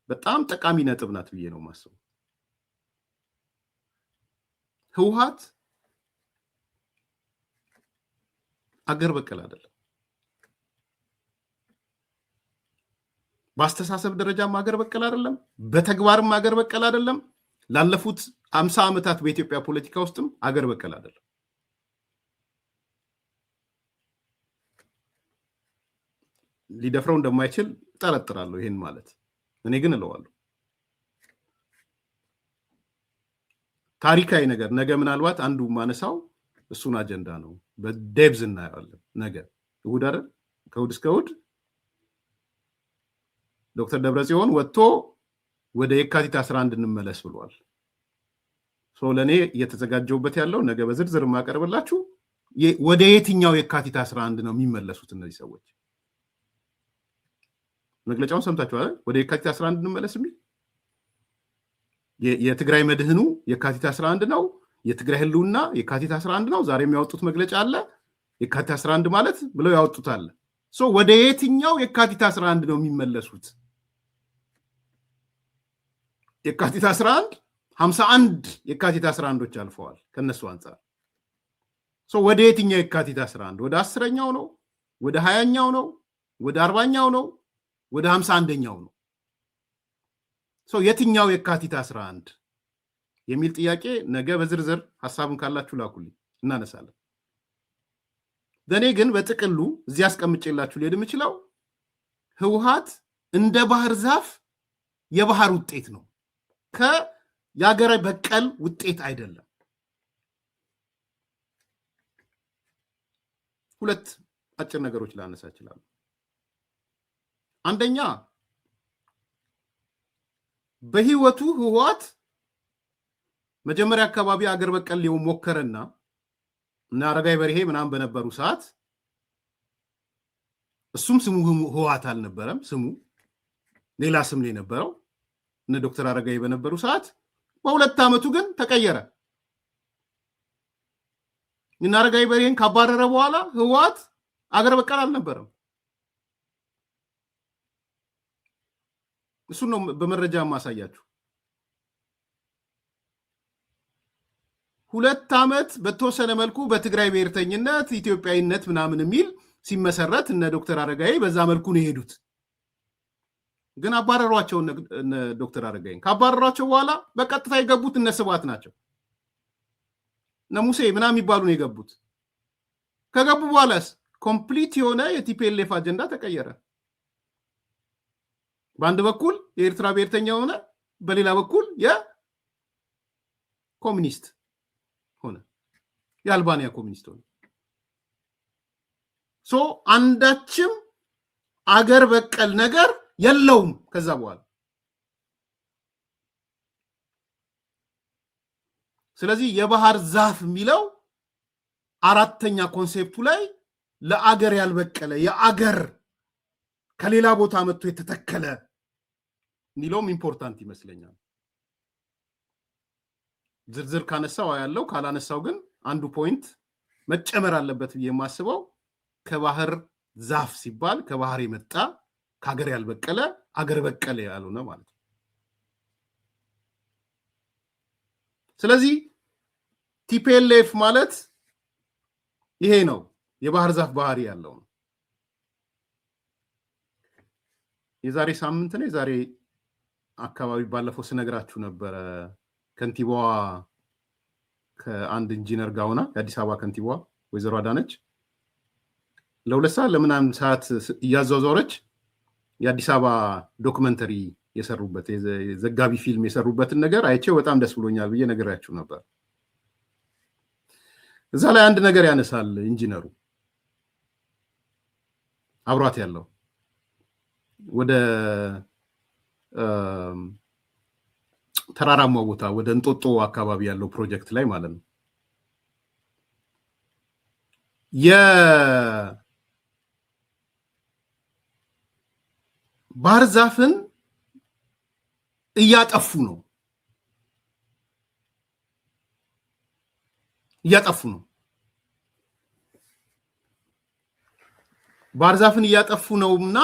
በጣም ጠቃሚ ነጥብ ናት ብዬ ነው ማስበው። ህወሓት ሀገር በቀል አይደለም። በአስተሳሰብ ደረጃም ሀገር በቀል አይደለም፣ በተግባርም ሀገር በቀል አይደለም። ላለፉት 50 ዓመታት በኢትዮጵያ ፖለቲካ ውስጥም ሀገር በቀል አይደለም። ሊደፍረው እንደማይችል ጠረጥራለሁ ይሄን ማለት። እኔ ግን እለዋለሁ ታሪካዊ ነገር ነገ ምናልባት አንዱ ማነሳው እሱን አጀንዳ ነው። በዴብዝ እናየዋለን። ነገ እሑድ አይደል? ከእሑድ እስከ እሑድ ዶክተር ደብረጽዮን ወጥቶ ወደ የካቲት 11 እንመለስ ብሏል። ለእኔ እየተዘጋጀውበት ያለው ነገ በዝርዝር ማቀርብላችሁ ወደ የትኛው የካቲት 11 ነው የሚመለሱት እነዚህ ሰዎች። መግለጫውን ሰምታችኋል። ወደ የካቲት 11 እንመለስ የሚል የትግራይ መድህኑ የካቲት 11 ነው። የትግራይ ህልውና የካቲት 11 ነው። ዛሬ የሚያወጡት መግለጫ አለ። የካቲት 11 ማለት ብለው ያወጡት አለ። ወደ የትኛው የካቲት 11 ነው የሚመለሱት? የካቲት 11 51 የካቲት 11ዎች አልፈዋል ከነሱ አንጻር። ወደ የትኛው የካቲት 11? ወደ 10ኛው ነው? ወደ 20ኛው ነው? ወደ 40ኛው ነው? ወደ 51ኛው ነው? የትኛው የካቲት 11 የሚል ጥያቄ ነገ በዝርዝር ሐሳብን ካላችሁ ላኩልኝ፣ እናነሳለን። ለእኔ ግን በጥቅሉ እዚህ አስቀምጬላችሁ ሊሄድ የምችለው ህወሓት እንደ ባህር ዛፍ የባህር ውጤት ነው፣ ከያገረ በቀል ውጤት አይደለም። ሁለት አጭር ነገሮች ላነሳ እችላለሁ። አንደኛ በህይወቱ ህወሓት መጀመሪያ አካባቢ አገር በቀል ሊሆን ሞከረና እና አረጋይ በርሄ ምናምን በነበሩ ሰዓት እሱም ስሙ ህወሓት አልነበረም፣ ስሙ ሌላ ስም ላይ ነበረው። እነ ዶክተር አረጋይ በነበሩ ሰዓት በሁለት ዓመቱ ግን ተቀየረ። እና አረጋይ በርሄን ካባረረ በኋላ ህወሓት አገር በቀል አልነበረም። እሱ ነው በመረጃ ማሳያችሁ። ሁለት ዓመት በተወሰነ መልኩ በትግራይ ብሔርተኝነት ኢትዮጵያዊነት ምናምን የሚል ሲመሰረት እነ ዶክተር አረጋይ በዛ መልኩ ነው የሄዱት። ግን አባረሯቸው። እነ ዶክተር አረጋይን ካባረሯቸው በኋላ በቀጥታ የገቡት እነ ስብሐት ናቸው። እነ ሙሴ ምናምን የሚባሉ ነው የገቡት። ከገቡ በኋላስ ኮምፕሊት የሆነ የቲፒኤልኤፍ አጀንዳ ተቀየረ። በአንድ በኩል የኤርትራ ብሔርተኛ ሆነ፣ በሌላ በኩል የኮሚኒስት ሆነ፣ የአልባንያ ኮሚኒስት ሆነ። አንዳችም አገር በቀል ነገር የለውም ከዛ በኋላ። ስለዚህ የባህር ዛፍ የሚለው አራተኛ ኮንሴፕቱ ላይ ለአገር ያልበቀለ የአገር ከሌላ ቦታ መጥቶ የተተከለ የሚለውም ኢምፖርታንት ይመስለኛል። ዝርዝር ካነሳው ያለው ካላነሳው ግን አንዱ ፖይንት መጨመር አለበት ብዬ የማስበው ከባህር ዛፍ ሲባል ከባህር የመጣ ከሀገር ያልበቀለ አገር በቀለ ያልሆነ ማለት ነው። ስለዚህ ቲፒኤልኤፍ ማለት ይሄ ነው፣ የባህር ዛፍ ባህሪ ያለው ነው። የዛሬ ሳምንት ነው የዛሬ አካባቢ ባለፈው ስነግራችሁ ነበረ። ከንቲባዋ ከአንድ ኢንጂነር ጋር ሆና የአዲስ አበባ ከንቲባዋ ወይዘሮ አዳነች ለሁለት ሰዓት ለምናምን ሰዓት እያዟዟረች የአዲስ አበባ ዶክመንተሪ የሰሩበት የዘጋቢ ፊልም የሰሩበትን ነገር አይቼው በጣም ደስ ብሎኛል ብዬ ነግራችሁ ነበር። እዛ ላይ አንድ ነገር ያነሳል ኢንጂነሩ አብሯት ያለው ወደ ተራራማው ቦታ ወደ እንጦጦ አካባቢ ያለው ፕሮጀክት ላይ ማለት ነው። የባህር ዛፍን እያጠፉ ነው ባህር ዛፍን እያጠፉ ነውና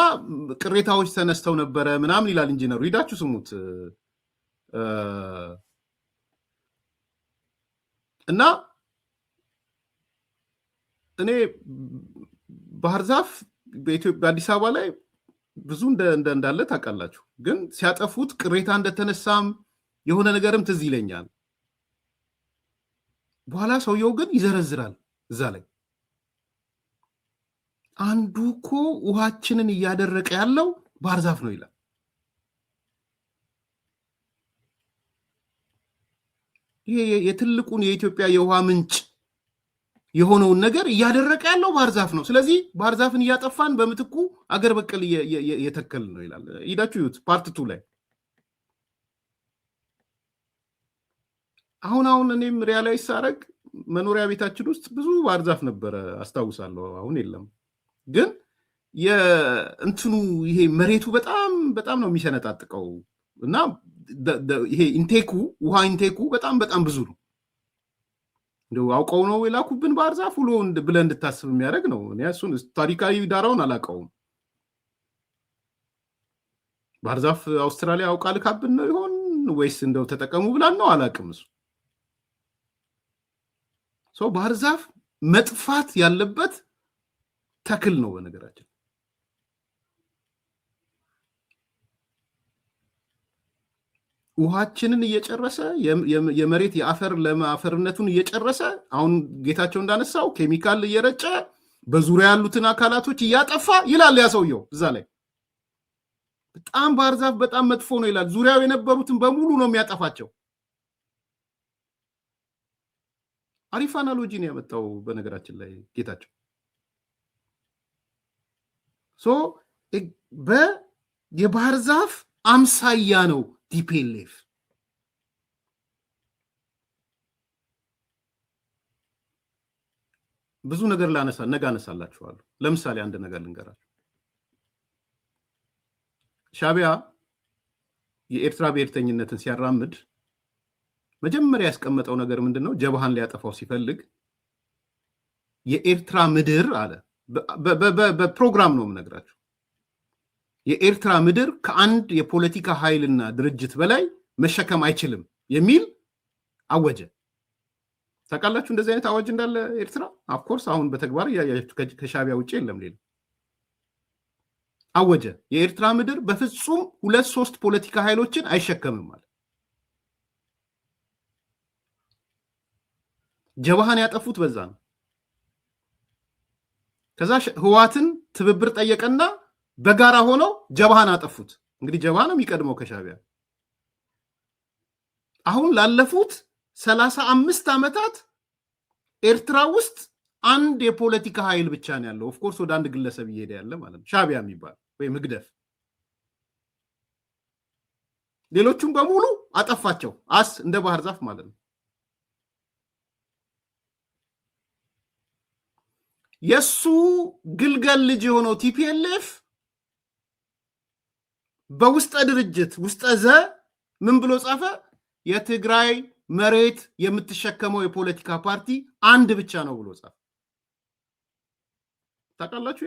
ቅሬታዎች ተነስተው ነበረ ምናምን ይላል ኢንጂነሩ። ሂዳችሁ ስሙት። እና እኔ ባህር ዛፍ በኢትዮጵያ አዲስ አበባ ላይ ብዙ እንዳለ ታውቃላችሁ። ግን ሲያጠፉት ቅሬታ እንደተነሳም የሆነ ነገርም ትዝ ይለኛል። በኋላ ሰውየው ግን ይዘረዝራል እዛ ላይ አንዱ እኮ ውሃችንን እያደረቀ ያለው ባህር ዛፍ ነው ይላል። ይሄ የትልቁን የኢትዮጵያ የውሃ ምንጭ የሆነውን ነገር እያደረቀ ያለው ባህር ዛፍ ነው። ስለዚህ ባህር ዛፍን እያጠፋን በምትኩ አገር በቀል እየተከል ነው ይላል። ሂዳችሁ ይዩት ፓርት 2 ላይ። አሁን እኔም ሪያላይዝ ሳረግ መኖሪያ ቤታችን ውስጥ ብዙ ባህር ዛፍ ነበረ አስታውሳለሁ። አሁን የለም። ግን የእንትኑ ይሄ መሬቱ በጣም ነው የሚሰነጣጥቀው እና ይሄ ኢንቴኩ ውሃ ኢንቴኩ በጣም ብዙ ነው። እንደው አውቀው ነው የላኩብን ባህር ዛፍ ሁሉ ብለህ እንድታስብ የሚያደርግ ነው። እኔ እሱን ታሪካዊ ዳራውን አላውቀውም። ባህር ዛፍ አውስትራሊያ አውቃ ልካብን ነው ይሆን ወይስ እንደው ተጠቀሙ ብላን ነው አላውቅም። እሱ ባህር ዛፍ መጥፋት ያለበት ተክል ነው። በነገራችን ውሃችንን እየጨረሰ የመሬት የአፈር ለማፈርነቱን እየጨረሰ አሁን ጌታቸው እንዳነሳው ኬሚካል እየረጨ በዙሪያ ያሉትን አካላቶች እያጠፋ ይላል ያ ሰውየው እዛ ላይ። በጣም ባህር ዛፍ በጣም መጥፎ ነው ይላል። ዙሪያው የነበሩትን በሙሉ ነው የሚያጠፋቸው። አሪፍ አናሎጂ ነው ያመጣው በነገራችን ላይ ጌታቸው። የባህር ዛፍ አምሳያ ነው ቲፒኤልኤፍ። ብዙ ነገር ነገ አነሳላችኋለሁ። ለምሳሌ አንድ ነገር ልንገራችሁ። ሻዕቢያ የኤርትራ ብሔርተኝነትን ሲያራምድ መጀመሪያ ያስቀመጠው ነገር ምንድነው? ጀብሃን ሊያጠፋው ሲፈልግ የኤርትራ ምድር አለ። በፕሮግራም ነው የምነግራችሁ። የኤርትራ ምድር ከአንድ የፖለቲካ ኃይልና ድርጅት በላይ መሸከም አይችልም የሚል አወጀ። ታውቃላችሁ እንደዚህ አይነት አዋጅ እንዳለ ኤርትራ? ኦፍኮርስ አሁን በተግባር እያያችሁ ከሻዕቢያ ውጭ የለም ሌላ። አወጀ። የኤርትራ ምድር በፍጹም 2-3 ፖለቲካ ኃይሎችን አይሸከምም ማለት። ጀብሃን ያጠፉት በዛ ነው። ከዛ ህዋትን ትብብር ጠየቀና በጋራ ሆነው ጀብሃን አጠፉት። እንግዲህ ጀብሃን ነው የሚቀድመው ከሻዕቢያ። አሁን ላለፉት 35 ዓመታት ኤርትራ ውስጥ አንድ የፖለቲካ ኃይል ብቻ ነው ያለው። ኦፍኮርስ ወደ አንድ ግለሰብ እየሄደ ያለ ማለት ነው፣ ሻዕቢያ የሚባል ወይ ምግደፍ። ሌሎቹም በሙሉ አጠፋቸው፣ እንደ ባህር ዛፍ ማለት ነው። የሱ ግልገል ልጅ የሆነው ቲፒኤልኤፍ በውስጠ ድርጅት ውስጠ ምን ብሎ ጻፈ? የትግራይ መሬት የምትሸከመው የፖለቲካ ፓርቲ አንድ ብቻ ነው ብሎ ጻፈ። ታውቃላችሁ?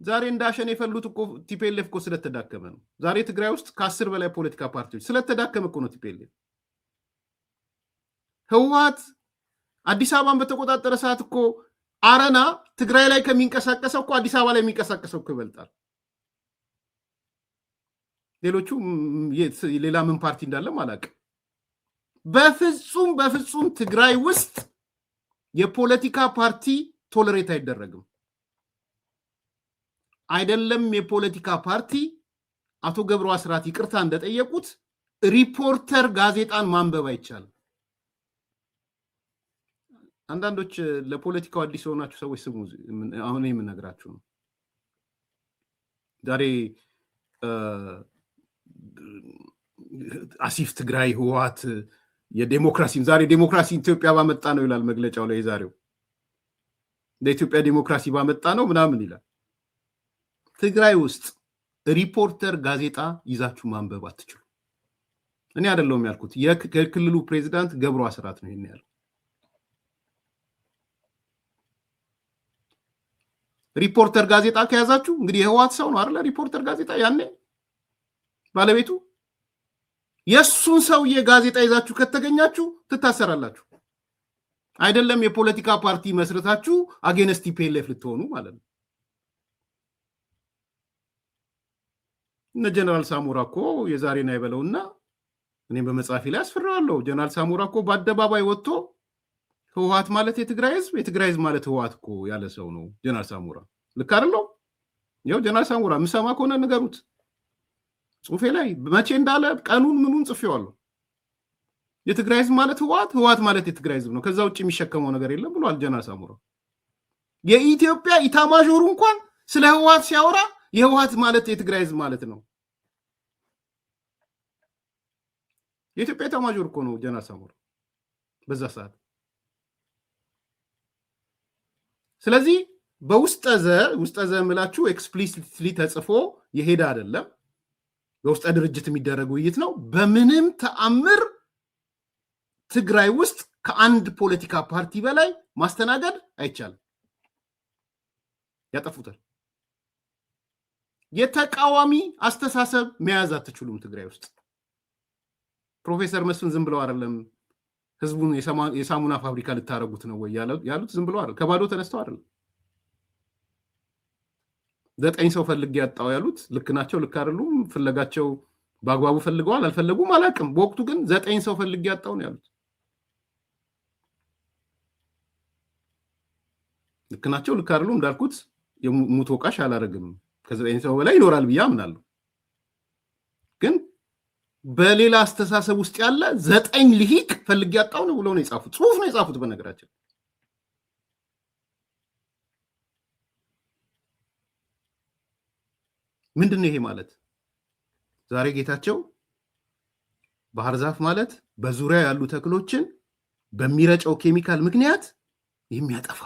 ዛሬ እንዳሸን የፈሉት እኮ ቲፒኤልኤፍ እኮ ስለተዳከመ ነው። ዛሬ ትግራይ ውስጥ ከ10 በላይ ፖለቲካ ፓርቲዎች ስለተዳከመ እኮ ነው ቲፒኤልኤፍ። ህወሓት አዲስ አበባን በተቆጣጠረ ሰዓት እኮ አረና ትግራይ ላይ ከሚንቀሳቀሰው እኮ አዲስ አበባ ላይ የሚንቀሳቀሰው እኮ ይበልጣል። ሌሎቹ ሌላ ምን ፓርቲ እንዳለም አላውቅም። በፍጹም ትግራይ ውስጥ የፖለቲካ ፓርቲ ቶለሬት አይደረግም። አይደለም የፖለቲካ ፓርቲ አቶ ገብሩ አስራት ይቅርታ እንደጠየቁት ሪፖርተር ጋዜጣን ማንበብ አይቻልም። አንዳንዶች ለፖለቲካው አዲስ የሆናችሁ ሰዎች ስሙ። አሁን የምነግራችሁ ነው። ዛሬ አሲፍ ትግራይ ህወሓት ዛሬ ዴሞክራሲ ኢትዮጵያ ባመጣ ነው ይላል መግለጫው ላይ። የዛሬው ለኢትዮጵያ ዴሞክራሲ ባመጣ ነው ምናምን ይላል። ትግራይ ውስጥ ሪፖርተር ጋዜጣ ይዛችሁ ማንበብ አትችሉ። እኔ አይደለሁም ያልኩት፣ የክልሉ ፕሬዝዳንት ገብሩ አስራት ነው ይሄን ያለው። ሪፖርተር ጋዜጣ ከያዛችሁ እንግዲህ የህወሓት ሰው ነው አይደል? ሪፖርተር ጋዜጣ ያኔ ባለቤቱ የሱን ሰውዬ ጋዜጣ ይዛችሁ ከተገኛችሁ ትታሰራላችሁ። አይደለም የፖለቲካ ፓርቲ መስርታችሁ አጌንስት ቲፒኤልኤፍ ልትሆኑ ማለት ነው። እነ ጀነራል ሳሞራ እኮ የዛሬን አይበለውና እኔም በመጽሐፊ ላይ አስፈራዋለሁ። ጀነራል ሳሞራ እኮ በአደባባይ ወጥቶ ህወሓት ማለት የትግራይ ህዝብ ማለት ህወሓት እኮ ያለ ሰው ነው ጀነራል ሳሞራ። ልክ አይደለው? ይኸው ጀነራል ሳሞራ ምሰማ ከሆነ ንገሩት። ጽሁፌ ላይ መቼ እንዳለ ቀኑን ምኑን ጽፌዋለሁ። የትግራይ ህዝብ ማለት ህወሓት ማለት የትግራይ ህዝብ ነው፣ ከዛ ውጭ የሚሸከመው ነገር የለም ብሏል ጀነራል ሳሞራ። የኢትዮጵያ ኢታማዦሩ እንኳን ስለ ህወሓት ሲያወራ የህወሓት ማለት የትግራይ ህዝብ ማለት ነው። የኢትዮጵያ ኢታማዦር እኮ ነው ጀነራል ሳሞራ በዛ ሰዓት። ስለዚህ በውስጠ ዘ ምላችሁ ኤክስፕሊሲትሊ ተጽፎ የሄደ አይደለም፣ በውስጠ ድርጅት የሚደረግ ውይይት ነው። በምንም ተአምር ትግራይ ውስጥ ከአንድ ፖለቲካ ፓርቲ በላይ ማስተናገድ አይቻልም። ያጠፉታል። የተቃዋሚ አስተሳሰብ መያዝ አትችሉም ትግራይ ውስጥ። ፕሮፌሰር መስፍን ዝም ብለው አይደለም ህዝቡን የሳሙና ፋብሪካ ልታረጉት ነው ወይ ያሉት። ዝም ብለው አይደለም፣ ከባዶ ተነስተው አይደለም። 9 ሰው ፈልጌ ያጣው ያሉት ልክ ናቸው፣ ልክ አይደሉም፣ ፍለጋቸው በአግባቡ ፈልገዋል አልፈለጉም አላውቅም። በወቅቱ ግን 9 ሰው ፈልጌ ያጣው ነው ያሉት። ልክ ናቸው፣ ልክ አይደሉም እንዳልኩት የሙት ወቃሽ አላረግም። ከ9 ሰው በላይ ይኖራል ብዬ አምናለሁ። ግን በሌላ አስተሳሰብ ውስጥ ያለ 9 ልሂቅ ፈልጌ ያጣው ነው ብለው ነው የጻፉት። ጽሁፍ ነው የጻፉት በነገራችን። ምንድነው ይሄ ማለት? ዛሬ ጌታቸው ባህር ዛፍ ማለት በዙሪያ ያሉ ተክሎችን በሚረጨው ኬሚካል ምክንያት የሚያጠፋ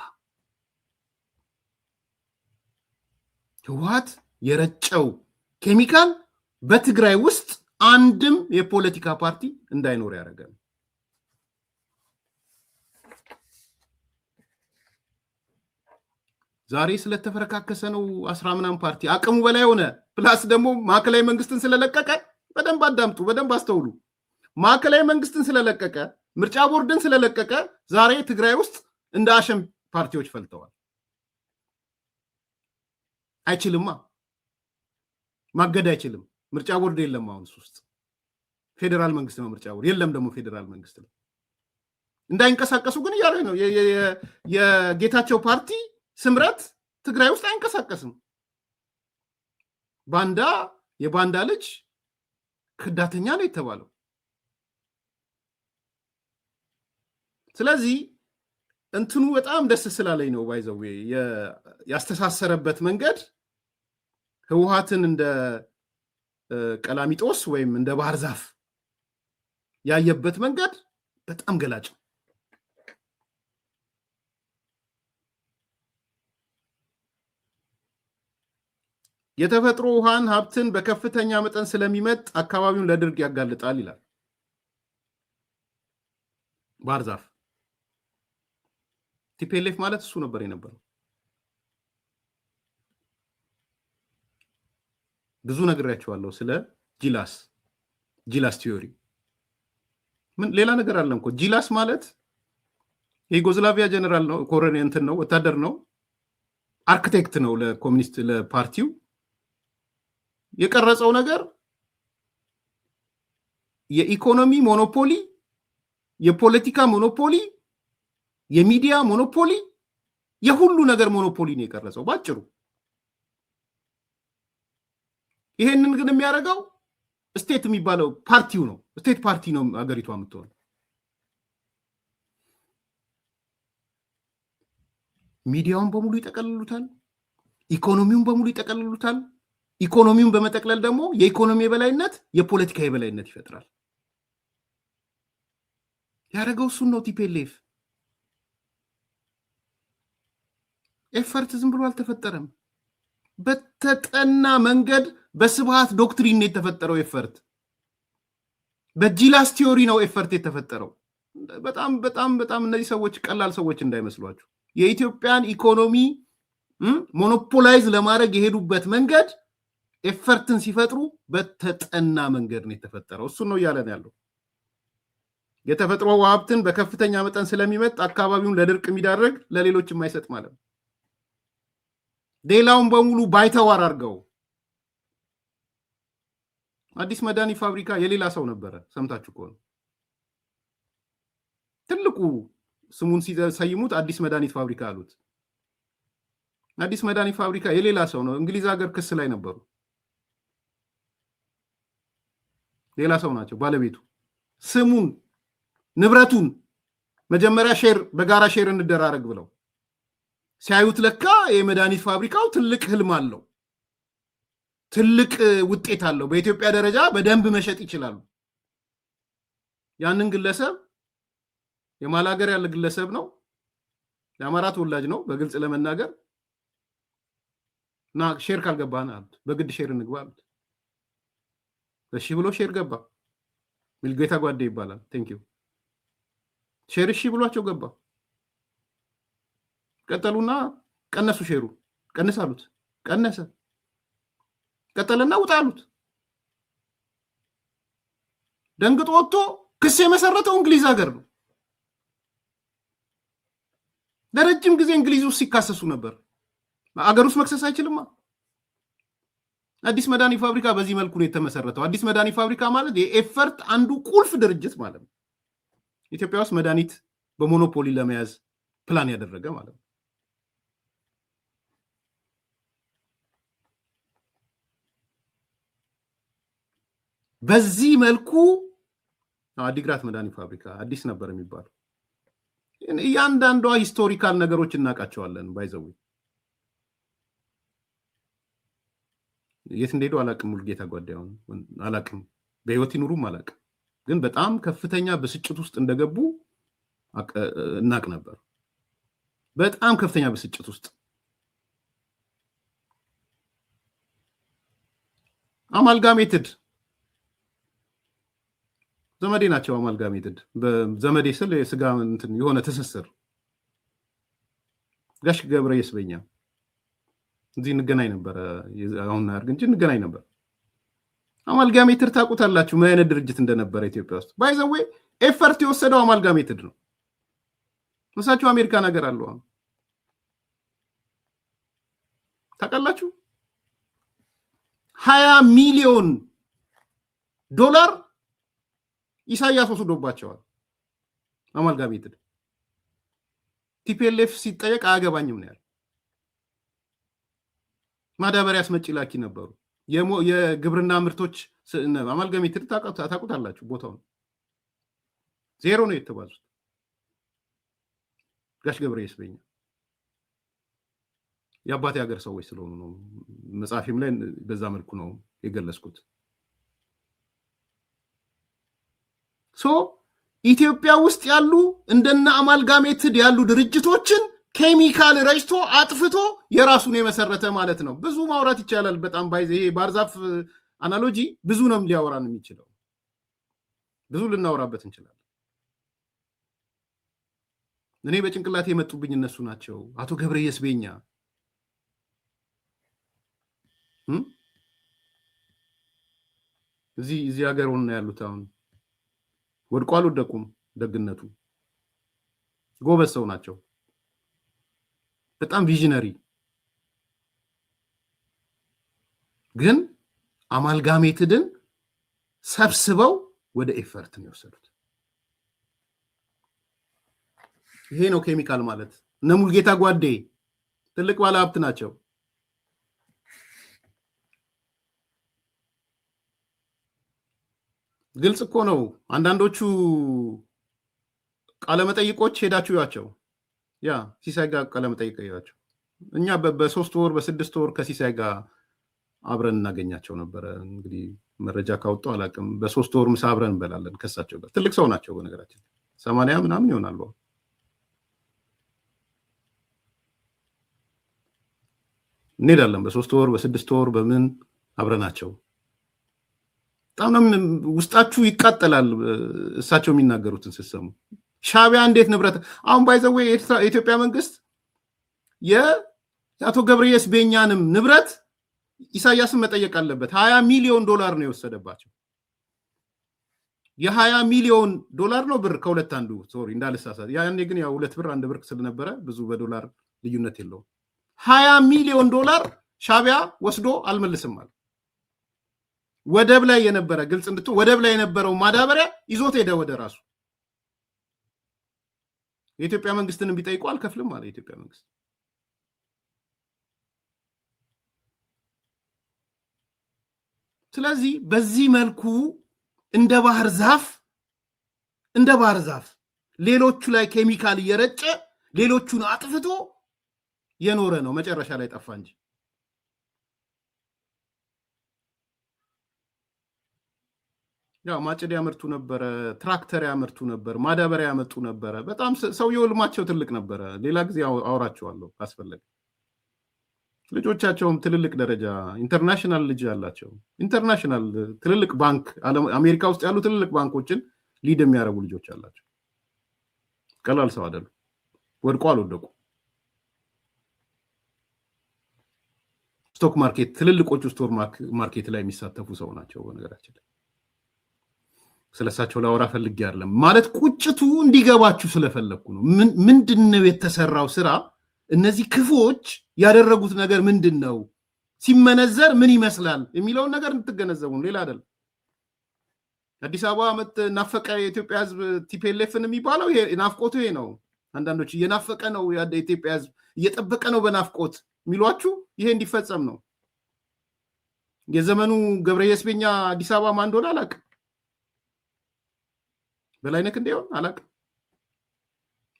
ህወሓት የረጨው ኬሚካል በትግራይ ውስጥ አንድም የፖለቲካ ፓርቲ እንዳይኖር ያደረገ ነው። ዛሬ ስለተፈረካከሰ ነው 10 ምናምን ፓርቲ አቅሙ በላይ ሆነ። ፕላስ ደግሞ ማዕከላዊ መንግስትን ስለለቀቀ፣ በደንብ አዳምጡ፣ በደንብ አስተውሉ። ማዕከላዊ መንግስትን ስለለቀቀ፣ ምርጫ ቦርድን ስለለቀቀ ዛሬ ትግራይ ውስጥ እንደ አሸም ፓርቲዎች ፈልተዋል። አይችልማ፣ ማገድ አይችልም። ምርጫ ቦርድ የለም። አሁን ውስጥ ፌዴራል መንግስት ነው ምርጫ ቦርድ የለም። ደግሞ ፌዴራል መንግስት ነው እንዳይንቀሳቀሱ ግን እያለ ነው። የጌታቸው ፓርቲ ስምረት ትግራይ ውስጥ አይንቀሳቀስም። የባንዳ ልጅ ክዳተኛ ነው የተባለው። ስለዚህ እንትኑ በጣም ደስ ስላለኝ ነው ባይዘው ያስተሳሰረበት መንገድ ህወሓትን እንደ ቀላሚጦስ ወይም እንደ ባህር ዛፍ ያየበት መንገድ በጣም ገላጭ ነው። የተፈጥሮ ውሃን ሀብትን በከፍተኛ መጠን ስለሚመጥ አካባቢውን ለድርቅ ያጋልጣል ይላል ባህር ዛፍ። ቲፒኤልኤፍ ማለት እሱ ነበር የነበረው። ብዙ ነግሬያቸዋለሁ ስለ ጂላስ ቲዮሪ። ምን ሌላ ነገር አለም እኮ። ጂላስ ማለት የዩጎዝላቪያ ጀነራል ነው፣ ኮሎኔል እንትን ነው፣ ወታደር ነው፣ አርክቴክት ነው ለኮሚኒስት ለፓርቲው። የቀረጸው ነገር የኢኮኖሚ ሞኖፖሊ፣ የፖለቲካ ሞኖፖሊ፣ የሚዲያ ሞኖፖሊ፣ የሁሉ ነገር ሞኖፖሊ ነው የቀረጸው ባጭሩ። ይሄንን ግን የሚያደርገው ስቴት የሚባለው ፓርቲው ነው። ስቴት ፓርቲ ነው አገሪቷ የምትሆነው። ሚዲያውን በሙሉ ይጠቀልሉታል፣ ኢኮኖሚውን በሙሉ ይጠቀልሉታል። ኢኮኖሚውን በመጠቅለል ደግሞ የኢኮኖሚ የበላይነት የፖለቲካ የበላይነት ይፈጥራል። ያደረገው እሱን ነው ቲፒኤልኤፍ። ኤፈርት ዝም ብሎ አልተፈጠረም። በተጠና መንገድ በስብሃት ዶክትሪን የተፈጠረው ኤፈርት፣ በጂላስ ቲዮሪ ነው ኤፈርት የተፈጠረው። በጣም በጣም በጣም እነዚህ ሰዎች ቀላል ሰዎች እንዳይመስሏችሁ። የኢትዮጵያን ኢኮኖሚ ሞኖፖላይዝ ለማድረግ የሄዱበት መንገድ ኤፈርትን ሲፈጥሩ በተጠና መንገድ ነው የተፈጠረው። እሱን ነው እያለን ያለው። የተፈጥሮ ሀብትን በከፍተኛ መጠን ስለሚመጥ አካባቢውን ለድርቅ የሚዳረግ ለሌሎች የማይሰጥ ማለት ነው። ሌላውን በሙሉ ባይተዋር አድርገው። አዲስ መድኃኒት ፋብሪካ የሌላ ሰው ነበረ። ሰምታችሁ ከሆነ ትልቁ ስሙን ሲሰይሙት አዲስ መድኃኒት ፋብሪካ አሉት። አዲስ መድኃኒት ፋብሪካ የሌላ ሰው ነው። እንግሊዝ ሀገር ክስ ላይ ነበሩ። ሌላ ሰው ናቸው ባለቤቱ። ስሙን ንብረቱን መጀመሪያ ሼር በጋራ ሼር እንደራረግ ብለው ሲያዩት ለካ የመድኃኒት ፋብሪካው ትልቅ ህልም አለው፣ ትልቅ ውጤት አለው። በኢትዮጵያ ደረጃ በደንብ መሸጥ ይችላሉ። ያንን ግለሰብ የማል ሀገር ያለ ግለሰብ ነው፣ የአማራ ተወላጅ ነው። በግልጽ ለመናገር እና ሼር ካልገባን አሉት፣ በግድ ሼር እንግባ አሉት። እሺ ብሎ ሼር ገባ። ሚልጌታ ጓዴ ይባላል። ቴንክ ዩ ሼር እሺ ብሏቸው ገባ። ቀጠሉና ቀነሱ። ሼሩ ቀነስ አሉት፣ ቀነሰ። ቀጠለና ውጣ አሉት። ደንግጦ ወጥቶ ክስ የመሰረተው እንግሊዝ ሀገር ነው። ለረጅም ጊዜ እንግሊዝ ውስጥ ሲካሰሱ ነበር። አገር ውስጥ መክሰስ አይችልማ። አዲስ መድኃኒት ፋብሪካ በዚህ መልኩ ነው የተመሰረተው። አዲስ መድኃኒት ፋብሪካ ማለት የኤፈርት አንዱ ቁልፍ ድርጅት ማለት ነው። ኢትዮጵያ ውስጥ መድኃኒት በሞኖፖሊ ለመያዝ ፕላን ያደረገ ማለት ነው። በዚህ መልኩ አዲግራት መድኃኒት ፋብሪካ አዲስ ነበር የሚባለው። እያንዳንዷ ሂስቶሪካል ነገሮች እናውቃቸዋለን። ባይዘው የት እንደሄዱ አላቅም። ሙልጌታ ጓዳዩን አላቅም። በህይወት ይኑሩም አላቅም። ግን በጣም ከፍተኛ ብስጭት ውስጥ እንደገቡ እናቅ ነበር። በጣም ከፍተኛ ብስጭት ውስጥ አማልጋሜትድ ዘመዴ ናቸው። አማልጋሜትድ በዘመዴ ስል የስጋ እንትን የሆነ ትስስር ጋሽ ገብረ የስበኛ እዚህ እንገናኝ ነበረ። አሁን አርግ እንጂ እንገናኝ ነበር። አማልጋሜትድ ታውቁታላችሁ ምን አይነት ድርጅት እንደነበረ ኢትዮጵያ ውስጥ። ባይዘዌ ኤፈርት የወሰደው አማልጋሜትድ ነው። እሳቸው አሜሪካ ነገር አለው ታውቃላችሁ። 20 ሚሊዮን ዶላር ኢሳያስ ወስዶባቸዋል። አማልጋሜትድ ቲፒኤልኤፍ ሲጠየቅ አያገባኝም ነው ያለው። ማዳበሪያ አስመጪ ላኪ ነበሩ። የግብርና ምርቶች አማልጋሜትድ ታውቁታላችሁ። ቦታውን ዜሮ ነው የተባዙት። ጋሽ ገብረ ይስበኛ የአባቴ ሀገር ሰዎች ስለሆኑ ነው። መጽሐፊም ላይ በዛ መልኩ ነው የገለጽኩት። ኢትዮጵያ ውስጥ ያሉ እንደነ አማልጋሜትድ ያሉ ድርጅቶችን ኬሚካል ረጭቶ አጥፍቶ የራሱን የመሰረተ ማለት ነው። ብዙ ማውራት ይቻላል። በጣም ባይዘ ይሄ ባርዛፍ አናሎጂ ብዙ ነው ሊያወራን የሚችለው። ብዙ ልናወራበት እንችላለን። እኔ በጭንቅላቴ የመጡብኝ እነሱ ናቸው። አቶ ገብረ የስበኛ እዚህ ሀገር ሆነ ያሉት አሁን ወድቆ አልወደቁም። ደግነቱ ጎበዝ ሰው ናቸው። በጣም ቪዥነሪ። ግን አማልጋሜትድን ሰብስበው ወደ ኤፈርት ነው የወሰዱት። ይሄ ነው ኬሚካል ማለት። እነ ሙልጌታ ጓዴ ትልቅ ባለ ሀብት ናቸው። ግልጽ እኮ ነው። አንዳንዶቹ ቃለመጠይቆች ሄዳችሁ ያቸው ያ ሲሳይ ጋር ቃለመጠይቅ ያቸው እኛ በ3 ወር በ6 ወር ከሲሳይ ጋር አብረን እናገኛቸው ነበረ። እንግዲህ መረጃ ካወጣው አላውቅም። በ3 ወር ምሳ አብረን እንበላለን ከሳቸው ጋር። ትልቅ ሰው ናቸው በነገራችን 80 ምናምን ይሆናሉ። እንሄዳለን በ3 ወር በ6 ወር በምን አብረናቸው በጣም ውስጣችሁ ይቃጠላል እሳቸው የሚናገሩትን ስትሰሙ ሻዕቢያ እንዴት ንብረት አሁን ባይዘው የኢትዮጵያ መንግስት የአቶ ገብረየስ ቤኛንም ንብረት ኢሳያስን መጠየቅ አለበት 20 ሚሊዮን ዶላር ነው የወሰደባቸው የ20 ሚሊዮን ዶላር ነው ብር ከሁለት አንዱ ሶሪ እንዳልሳሳት ያኔ ግን ያው 2 ብር 1 ብር ስለነበረ ብዙ በዶላር ልዩነት የለውም 20 ሚሊዮን ዶላር ሻዕቢያ ወስዶ አልመልስም ማለት ወደብ ላይ የነበረ ግልጽ እንድትው ወደብ ላይ የነበረው ማዳበሪያ ይዞት ሄደ ወደ ራሱ የኢትዮጵያ መንግስትን ቢጠይቁ አልከፍልም ማለት የኢትዮጵያ መንግስት ስለዚህ በዚህ መልኩ እንደ ባህር ዛፍ ሌሎቹ ላይ ኬሚካል እየረጨ ሌሎቹን አጥፍቶ የኖረ ነው መጨረሻ ላይ ጠፋ እንጂ ያው ማጭድ ያመርቱ ነበር ትራክተር ያመርቱ ነበር ማዳበሪያ ያመጡ ነበር በጣም ሰውየው ልማቸው ትልቅ ነበር ሌላ ጊዜ አውራቸዋለሁ አስፈለገ ልጆቻቸውም ትልልቅ ደረጃ ኢንተርናሽናል ልጅ ያላቸው ኢንተርናሽናል ትልልቅ ባንክ አሜሪካ ውስጥ ያሉ ትልልቅ ባንኮችን ሊድ የሚያረጉ ልጆች አላቸው ቀላል ሰው አይደሉ ወድቆ አልወደቁ ስቶክ ማርኬት ትልልቆቹ ስቶክ ማርኬት ላይ የሚሳተፉ ሰው ናቸው በነገራችን ላይ ስለሳቸው ላወራ ፈልጌ አይደለም ማለት ቁጭቱ እንዲገባችሁ ስለፈለኩ ነው ምንድነው የተሰራው ስራ እነዚህ ክፎች ያደረጉት ነገር ምንድነው ሲመነዘር ምን ይመስላል የሚለው ነገር እንድትገነዘቡ ሌላ አይደለም አዲስ አበባ መጥ ናፈቀ የኢትዮጵያ ህዝብ ቲፒኤልኤፍን የሚባለው ናፍቆቱ ይሄ ነው አንዳንዶች እየናፈቀ ነው የኢትዮጵያ ህዝብ እየጠበቀ ነው በናፍቆት የሚሏችሁ ይሄ እንዲፈጸም ነው የዘመኑ ገብረየስ ቤኛ አዲስ አበባ ማን እንደሆነ አላውቅም በላይነህ ክንዴን አላውቅም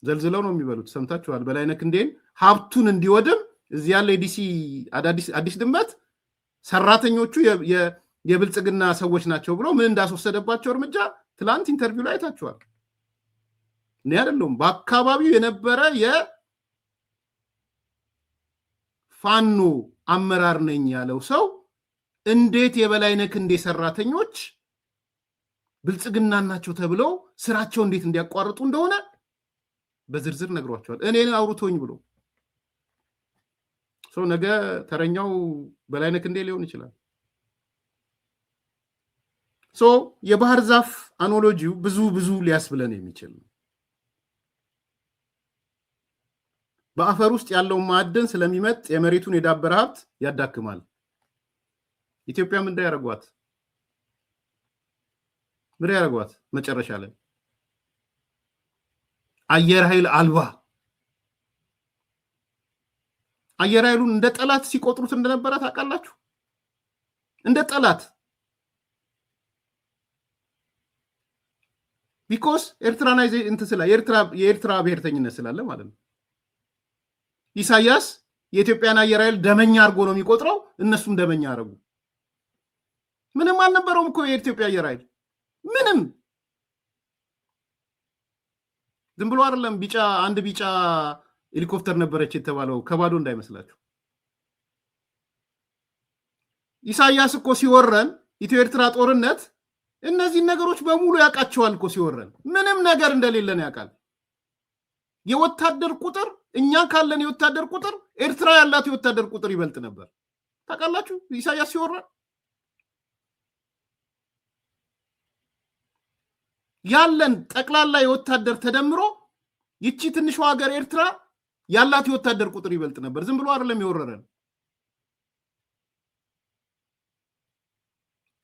ዘልዝለው ነው የሚበሉት ሰምታችኋል በላይነህ ክንዴን ሀብቱን እንዲወድም እዚህ ያለ ዲሲ አዲስ ድንበት ሰራተኞቹ የብልጽግና ሰዎች ናቸው ብሎ ምን እንዳስወሰደባቸው እርምጃ ትላንት ኢንተርቪው ላይ ታችኋል እኔ አይደለም በአካባቢው የነበረ የፋኖ አመራር ነኝ ያለው ሰው እንዴት የበላይነህ ክንዴ ሰራተኞች ብልጽግና ናቸው ተብለው ስራቸው እንዴት እንዲያቋርጡ እንደሆነ በዝርዝር ነግሯቸዋል እኔን አውሩቶኝ ብሎ ሰው ነገ ተረኛው በላይነህ ክንዴ ሊሆን ይችላል ሶ የባህር ዛፍ አናሎጂው ብዙ ሊያስብለን የሚችል ነው በአፈር ውስጥ ያለው ማዕድን ስለሚመጥ የመሬቱን የዳበረ ሀብት ያዳክማል ኢትዮጵያ ምን እንዳያረጓት መጨረሻ ላይ አየር ኃይል አልባ አየር ኃይሉን እንደ ጠላት ሲቆጥሩት እንደነበረ ታውቃላችሁ እንደ ጠላት ቢኮዝ ኤርትራናይዜሽን እንትስላ የኤርትራ ብሔርተኝነት ስላለ ማለት ነው ኢሳያስ የኢትዮጵያን አየር ኃይል ደመኛ አርጎ ነው የሚቆጥረው እነሱም ደመኛ አረጉ ምንም አልነበረውም እኮ የኢትዮጵያ አየር ኃይል ምንም ዝም ብሎ አይደለም አንድ ቢጫ ሄሊኮፕተር ነበረች የተባለው ከባዶ እንዳይመስላችሁ ኢሳያስ እኮ ሲወረን ኢትዮ ኤርትራ ጦርነት እነዚህ ነገሮች በሙሉ ያቃቸዋል እኮ ሲወረን ምንም ነገር እንደሌለን ያቃል የወታደር ቁጥር እኛ ካለን የወታደር ቁጥር ኤርትራ ያላት የወታደር ቁጥር ይበልጥ ነበር ታውቃላችሁ ኢሳያስ ሲወረን ያለን ጠቅላላ የወታደር ተደምሮ ይቺ ትንሽ ሀገር ኤርትራ ያላት የወታደር ቁጥር ይበልጥ ነበር ዝም ብሎ አይደለም የወረረን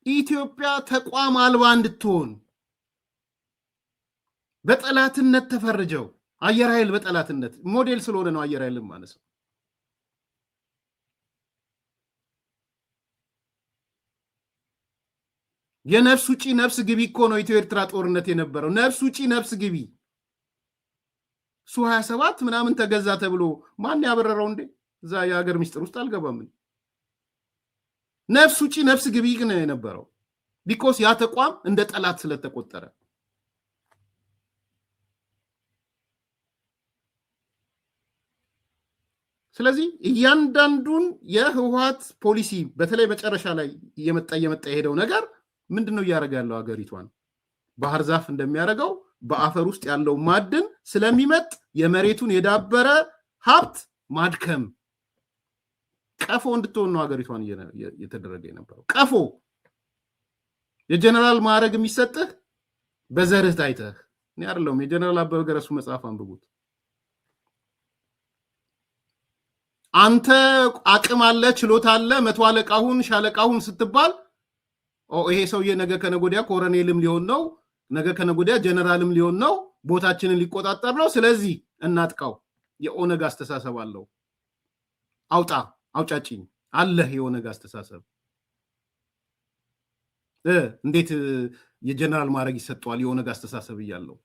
ኢትዮጵያ ተቋም አልባ እንድትሆን በጠላትነት ተፈርጀው አየር ኃይል በጠላትነት ሞዴል ስለሆነ ነው አየር ኃይል ማለት ነው የነፍስ ውጪ ነፍስ ግቢ እኮ ነው ኢትዮ ኤርትራ ጦርነት የነበረው ነፍስ ውጪ ነፍስ ግቢ ሱ27 ምናምን ተገዛ ተብሎ ማን ያበረረው እንዴ እዛ የሀገር ሚስጥር ውስጥ አልገባም ነፍስ ውጪ ነፍስ ግቢ ግን የነበረው ቢኮዝ ያ ተቋም እንደ ጠላት ስለተቆጠረ ስለዚህ እያንዳንዱን የህወሓት ፖሊሲ በተለይ መጨረሻ ላይ እየመጣ የሄደው ነገር ምንድነው እያደረገ ያለው? ሀገሪቷን ባህር ዛፍ እንደሚያደርገው በአፈር ውስጥ ያለው ማዕድን ስለሚመጥ የመሬቱን የዳበረ ሀብት ማድከም፣ ቀፎ እንድትሆን ነው ሀገሪቷን እየተደረገ የነበረው። ቀፎ የጀነራል ማዕረግ የሚሰጥህ በዘርህ ታይተህ እኔ አይደለሁም። የጀነራል አበበ ገረሱ መጽሐፍ አንብቡት። አንተ አቅም አለ፣ ችሎታ አለ፣ መቶ አለቃሁን ሻለቃሁን ስትባል ይሄ ሰውዬ ነገ ከነጎዲያ ኮሎኔልም ሊሆን ነው፣ ነገ ከነጎዲያ ጀነራልም ሊሆን ነው፣ ቦታችንን ሊቆጣጠር ነው፣ ስለዚህ እናጥቃው። የኦነግ አስተሳሰብ አለው። አውጫጭኝ አለህ የኦነግ አስተሳሰብ። እንዴት የጀነራል ማዕረግ ይሰጠዋል የኦነግ አስተሳሰብ እያለው?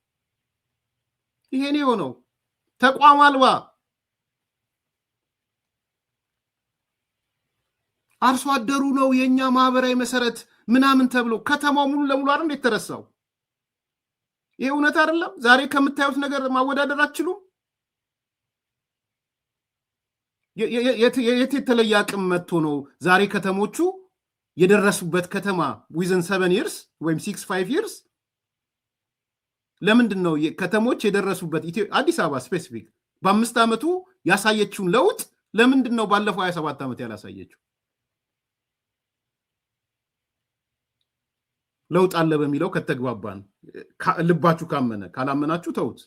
ይሄን የሆነው ተቋም አልባ አርሶ አደሩ ነው የኛ ማህበራዊ መሰረት ምናምን ተብሎ ከተማው ሙሉ ለሙሉ አይደል እንዴት ተረሳው? ይሄ እውነት አይደለም? ዛሬ ከምታዩት ነገር ማወዳደር አትችሉም? የተለየ አቅም መጥቶ ነው ዛሬ ከተሞቹ የደረሱበት ከተማ ዊዝን 7 years ወይም 6-5 years? ለምንድን ነው ከተሞች የደረሱበት? አዲስ አበባ ስፔሲፊክ በ5 ዓመቱ ያሳየችውን ለውጥ ለምንድን ነው ባለፈው 27 ዓመት ያላሳየችው? ለውጥ አለ በሚለው ከተግባባን ልባችሁ ካመነ፣ ካላመናችሁ ተውት።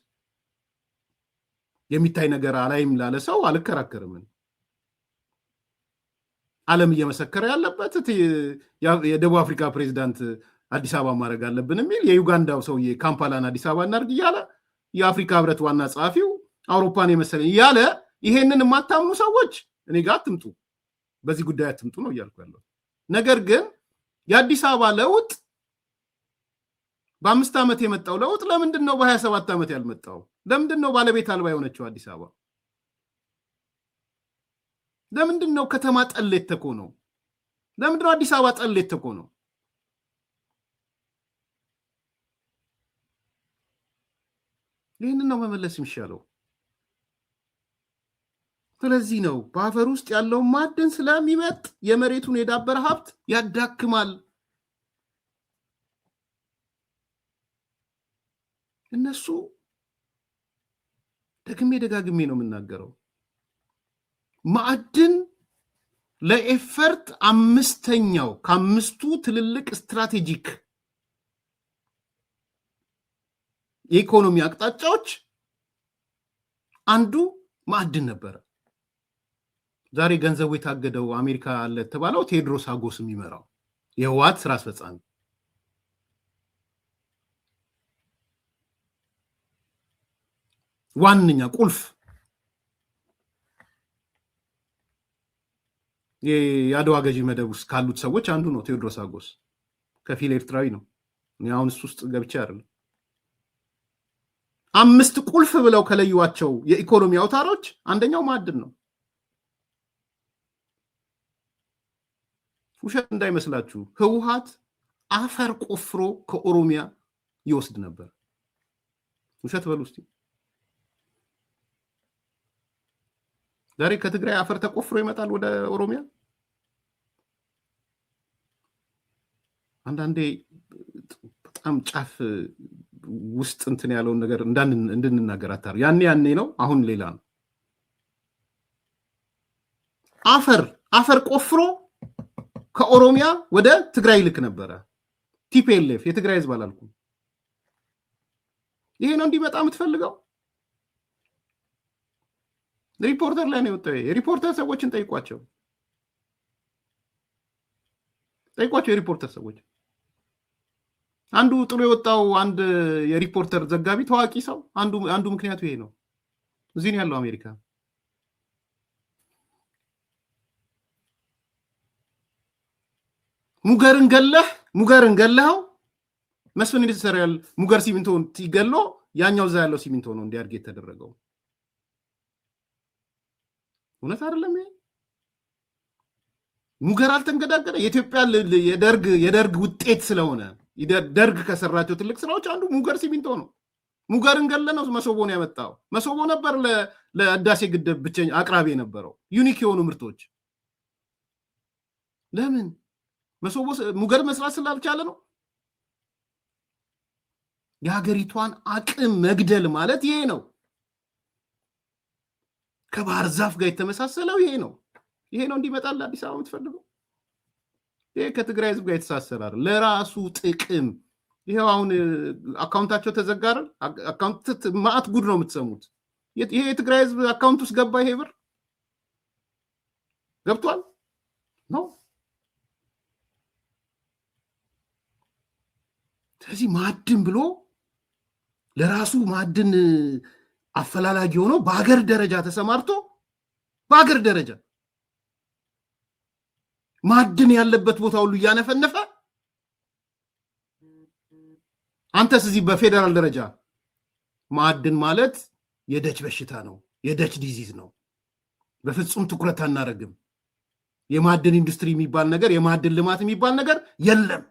የሚታይ ነገር አላይም ላለ ሰው አልከራከርም። ዓለም እየመሰከረ ያለበት የደቡብ አፍሪካ ፕሬዚዳንት አዲስ አበባ ማድረግ አለብን የሚል የዩጋንዳው ሰውዬ ካምፓላን አዲስ አበባ እናድርግ እያለ የአፍሪካ ህብረት ዋና ጸሐፊው አውሮፓን የመሰለኝ እያለ ይሄንን የማታምኑ ሰዎች እኔ ጋር አትምጡ፣ በዚህ ጉዳይ አትምጡ ነው እያልኩ ያለው። ነገር ግን የአዲስ አበባ ለውጥ በ5 ዓመት የመጣው ለውጥ ለምንድን ነው በ27 ዓመት ያልመጣው? ለምንድን ነው ባለቤት አልባ የሆነችው አዲስ አበባ? ለምንድን ነው ከተማ ጠሌት ተኮነው? ለምንድን ነው አዲስ አበባ ጠሌት ተኮነው? ይህንን ነው መመለስ የሚሻለው። ስለዚህ ነው በአፈር ውስጥ ያለው ማዕድን ስለሚመጥ የመሬቱን የዳበረ ሀብት ያዳክማል። እነሱ ደጋግሜ ነው የምናገረው፣ ማዕድን ለኤፈርት 5ኛው ከ5ቱ ትልልቅ ስትራቴጂክ የኢኮኖሚ አቅጣጫዎች አንዱ ማዕድን ነበረ። ዛሬ ገንዘቡ የታገደው አሜሪካ አለ የተባለው ቴዎድሮስ አጎስ የሚመራው የህወሓት ስራ አስፈጻሚ ዋነኛ ቁልፍ የአድዋ ገዢ መደብ ውስጥ ካሉት ሰዎች አንዱ ነው ቴዎድሮስ አጎስ። ከፊል ኤርትራዊ ነው። እኔ አሁን እሱ ውስጥ ገብቼ አይደለም። 5 ቁልፍ ብለው ከለዩዋቸው የኢኮኖሚ አውታሮች አንደኛው ማዕድን ነው። ውሸት እንዳይመስላችሁ ህወሓት አፈር ቆፍሮ ከኦሮሚያ ይወስድ ነበር። ውሸት በሉ እስቲ። ዛሬ ከትግራይ አፈር ተቆፍሮ ይመጣል ወደ ኦሮሚያ። አንዳንዴ በጣም ጫፍ ውስጥ እንትን ያለውን ነገር እንድንናገር አታር። ያኔ ነው፣ አሁን ሌላ ነው። አፈር ቆፍሮ ከኦሮሚያ ወደ ትግራይ ልክ ነበረ። ቲፒኤልኤፍ የትግራይ ህዝብ አላልኩም። ይሄ ነው እንዲመጣ የምትፈልገው? ሪፖርተር ላይ ነው የወጣው። የሪፖርተር ሰዎችን ጠይቋቸው። የሪፖርተር ሰዎች አንዱ ጥሎ የወጣው አንድ የሪፖርተር ዘጋቢ ታዋቂ ሰው አንዱ ምክንያቱ ይሄ ነው። እዚህ ነው ያለው አሜሪካ። ሙገርን ገለኸው መስፍን ኢንዱስትሪያል ሙገር ሲሚንቶን ይገሎ ያኛው እዛ ያለው ሲሚንቶ ነው እንዲያድግ የተደረገው። እውነት አይደለም ይሄ? ሙገር አልተንገዳገደ። የኢትዮጵያ የደርግ ውጤት ስለሆነ ደርግ ከሰራቸው ትልቅ ስራዎች አንዱ ሙገር ሲሚንቶ ነው። ሙገርን ገለነው መሶቦን ያመጣው መሶቦ ነበር ለህዳሴ ግድብ ብቸኛ አቅራቢ የነበረው ዩኒክ የሆኑ ምርቶች ለምን መሶቦ ሙገር መስራት ስላልቻለ ነው። የሀገሪቷን አቅም መግደል ማለት ይሄ ነው። ከባህር ዛፍ ጋር የተመሳሰለው ይሄ ነው እንዲመጣል አዲስ አበባ የምትፈልገው ይሄ ከትግራይ ህዝብ ጋር የተሳሰራል ለራሱ ጥቅም። ይሄው አሁን አካውንታቸው ተዘጋረ። አካውንት ማአት ጉድ ነው የምትሰሙት። ይሄ የትግራይ ህዝብ አካውንት ውስጥ ገባ ይሄ ብር ገብቷል ነው። ስለዚህ ማዕድን ብሎ ለራሱ ማዕድን አፈላላጊ ሆኖ በአገር ደረጃ ተሰማርቶ በአገር ደረጃ ማዕድን ያለበት ቦታ ሁሉ እያነፈነፈ አንተስ እዚህ በፌደራል ደረጃ ማዕድን ማለት የደች በሽታ ነው፣ የደች ዲዚዝ ነው፣ በፍጹም ትኩረት አናረግም፣ የማዕድን ኢንዱስትሪ የሚባል ነገር የማዕድን ልማት የሚባል ነገር የለም።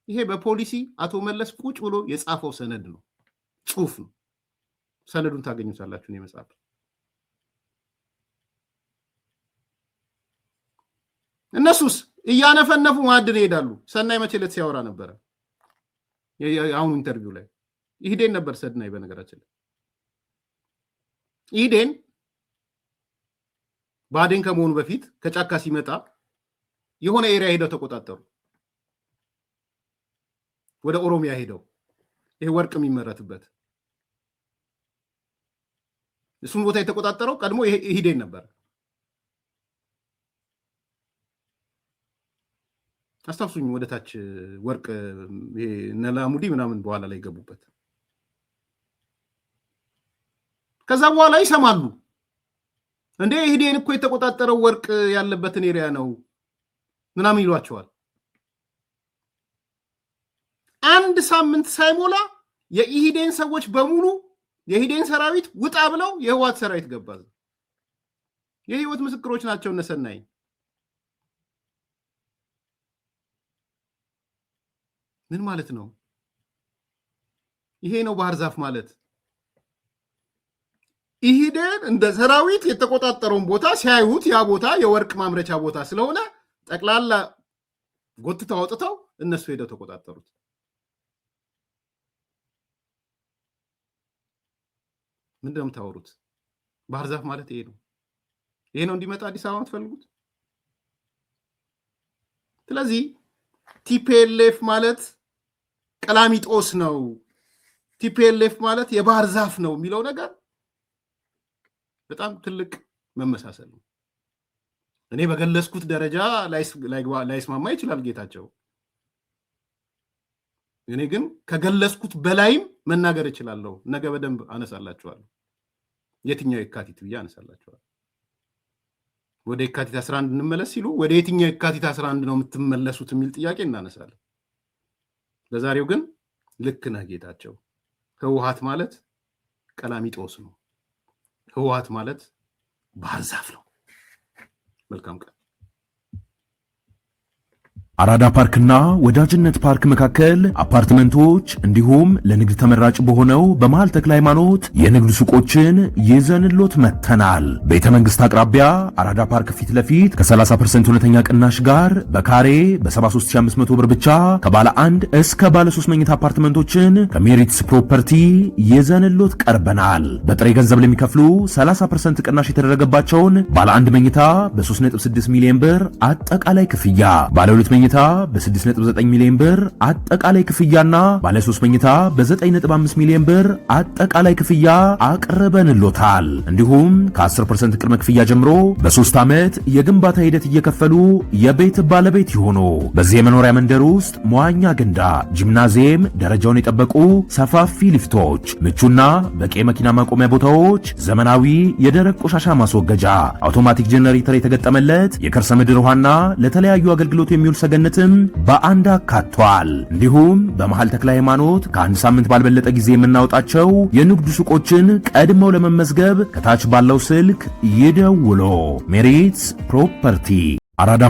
ይሄ በፖሊሲ አቶ መለስ ቁጭ ብሎ የጻፈው ሰነድ ነው፣ ጽሁፍ ነው። ሰነዱን ታገኙታላችሁ ነው መጽሐፍ። እነሱስ እያነፈነፉ ማዕድን ይሄዳሉ። ሰናይ መቼ ዕለት ሲያወራ ነበረ? አሁን ኢንተርቪው ላይ ኢህዴን ነበር ሰናይ። በነገራችን ላይ ኢህዴን ባዴን ከመሆኑ በፊት ከጫካ ሲመጣ የሆነ ኤሪያ ሄደው ተቆጣጠሩ። ወደ ኦሮሚያ ሄደው ይሄ ወርቅ የሚመረትበት እሱን ቦታ የተቆጣጠረው ቀድሞ ኢህዴን ነበር። አስታውሱኝ ወደታች ወርቅ ይሄ ነላሙዲ ምናምን በኋላ ላይ ገቡበት። ከዛ በኋላ ይሰማሉ እንዴ ኢህዴን እኮ የተቆጣጠረው ወርቅ ያለበትን ኤሪያ ነው ምናምን ይሏቸዋል። አንድ ሳምንት ሳይሞላ የኢህዴን ሰዎች በሙሉ የኢህዴን ሰራዊት ውጣ ብለው የህወሓት ሰራዊት ገባ። የህይወት ምስክሮች ናቸው እነሰናይ። ምን ማለት ነው? ይሄ ነው ባህር ዛፍ ማለት። ኢህዴን እንደ ሰራዊት የተቆጣጠረውን ቦታ ሲያዩት ያ ቦታ የወርቅ ማምረቻ ቦታ ስለሆነ ጠቅላላ ጎትተው አውጥተው እነሱ ሄደው ተቆጣጠሩት። ምንድን ነው የምታወሩት? ባህር ዛፍ ማለት ይሄ ነው። ይሄ ነው እንዲመጣ አዲስ አበባ የምትፈልጉት? ስለዚህ ቲፒኤልኤፍ ማለት ቀላሚጦስ ነው፣ ቲፒኤልኤፍ ማለት የባህር ዛፍ ነው የሚለው ነገር በጣም ትልቅ መመሳሰል ነው። እኔ በገለጽኩት ደረጃ ላይስማማ ይችላል ጌታቸው። እኔ ግን ከገለጽኩት በላይም መናገር እችላለሁ። ነገ በደንብ አነሳላችኋለሁ። የትኛው የካቲት ብዬ አነሳላችኋለሁ። ወደ የካቲት 11 እንመለስ ሲሉ ወደ የትኛው የካቲት 11 ነው የምትመለሱት የሚል ጥያቄ እናነሳለን። ለዛሬው ግን ልክ ነህ ጌታቸው። ህወሓት ማለት ቀላሚጦስ ነው። ህወሓት ማለት ባህር ዛፍ ነው። መልካም ቀን። አራዳ ፓርክና ወዳጅነት ፓርክ መካከል አፓርትመንቶች እንዲሁም ለንግድ ተመራጭ በሆነው በመሃል ተክለ ሃይማኖት የንግድ ሱቆችን ይዘንሎት መተናል። ቤተ መንግስት አቅራቢያ አራዳ ፓርክ ፊት ለፊት ከ30% እውነተኛ ቅናሽ ጋር በካሬ በ73500 ብር ብቻ ከባለ 1 እስከ ባለ 3 መኝታ አፓርትመንቶችን ከሜሪትስ ፕሮፐርቲ ይዘንሎት ቀርበናል። በጥሬ ገንዘብ ለሚከፍሉ 30% ቅናሽ የተደረገባቸውን ባለ 1 መኝታ በ3.6 ሚሊዮን ብር አጠቃላይ ክፍያ፣ ባለ 2 መኝታ በ6.9 ሚሊዮን ብር አጠቃላይ ክፍያና ባለ 3 መኝታ በ9.5 ሚሊዮን ብር አጠቃላይ ክፍያ አቅርበንሎታል። እንዲሁም ከ10% ቅድመ ክፍያ ጀምሮ በ3 ዓመት የግንባታ ሂደት እየከፈሉ የቤት ባለቤት ይሆኑ። በዚህ የመኖሪያ መንደር ውስጥ መዋኛ ገንዳ፣ ጂምናዚየም፣ ደረጃውን የጠበቁ ሰፋፊ ሊፍቶች፣ ምቹና በቂ መኪና ማቆሚያ ቦታዎች፣ ዘመናዊ የደረቅ ቆሻሻ ማስወገጃ፣ አውቶማቲክ ጄኔሬተር የተገጠመለት የከርሰ ምድር ውሃና ለተለያዩ አገልግሎት የሚውል ሰገነትም በአንድ አካቷል። እንዲሁም በመሃል ተክለ ሃይማኖት ከአንድ ሳምንት ባልበለጠ ጊዜ የምናወጣቸው የንግድ ሱቆችን ቀድመው ለመመዝገብ ከታች ባለው ስልክ ይደውሎ። ሜሪትስ ፕሮፐርቲ አራዳ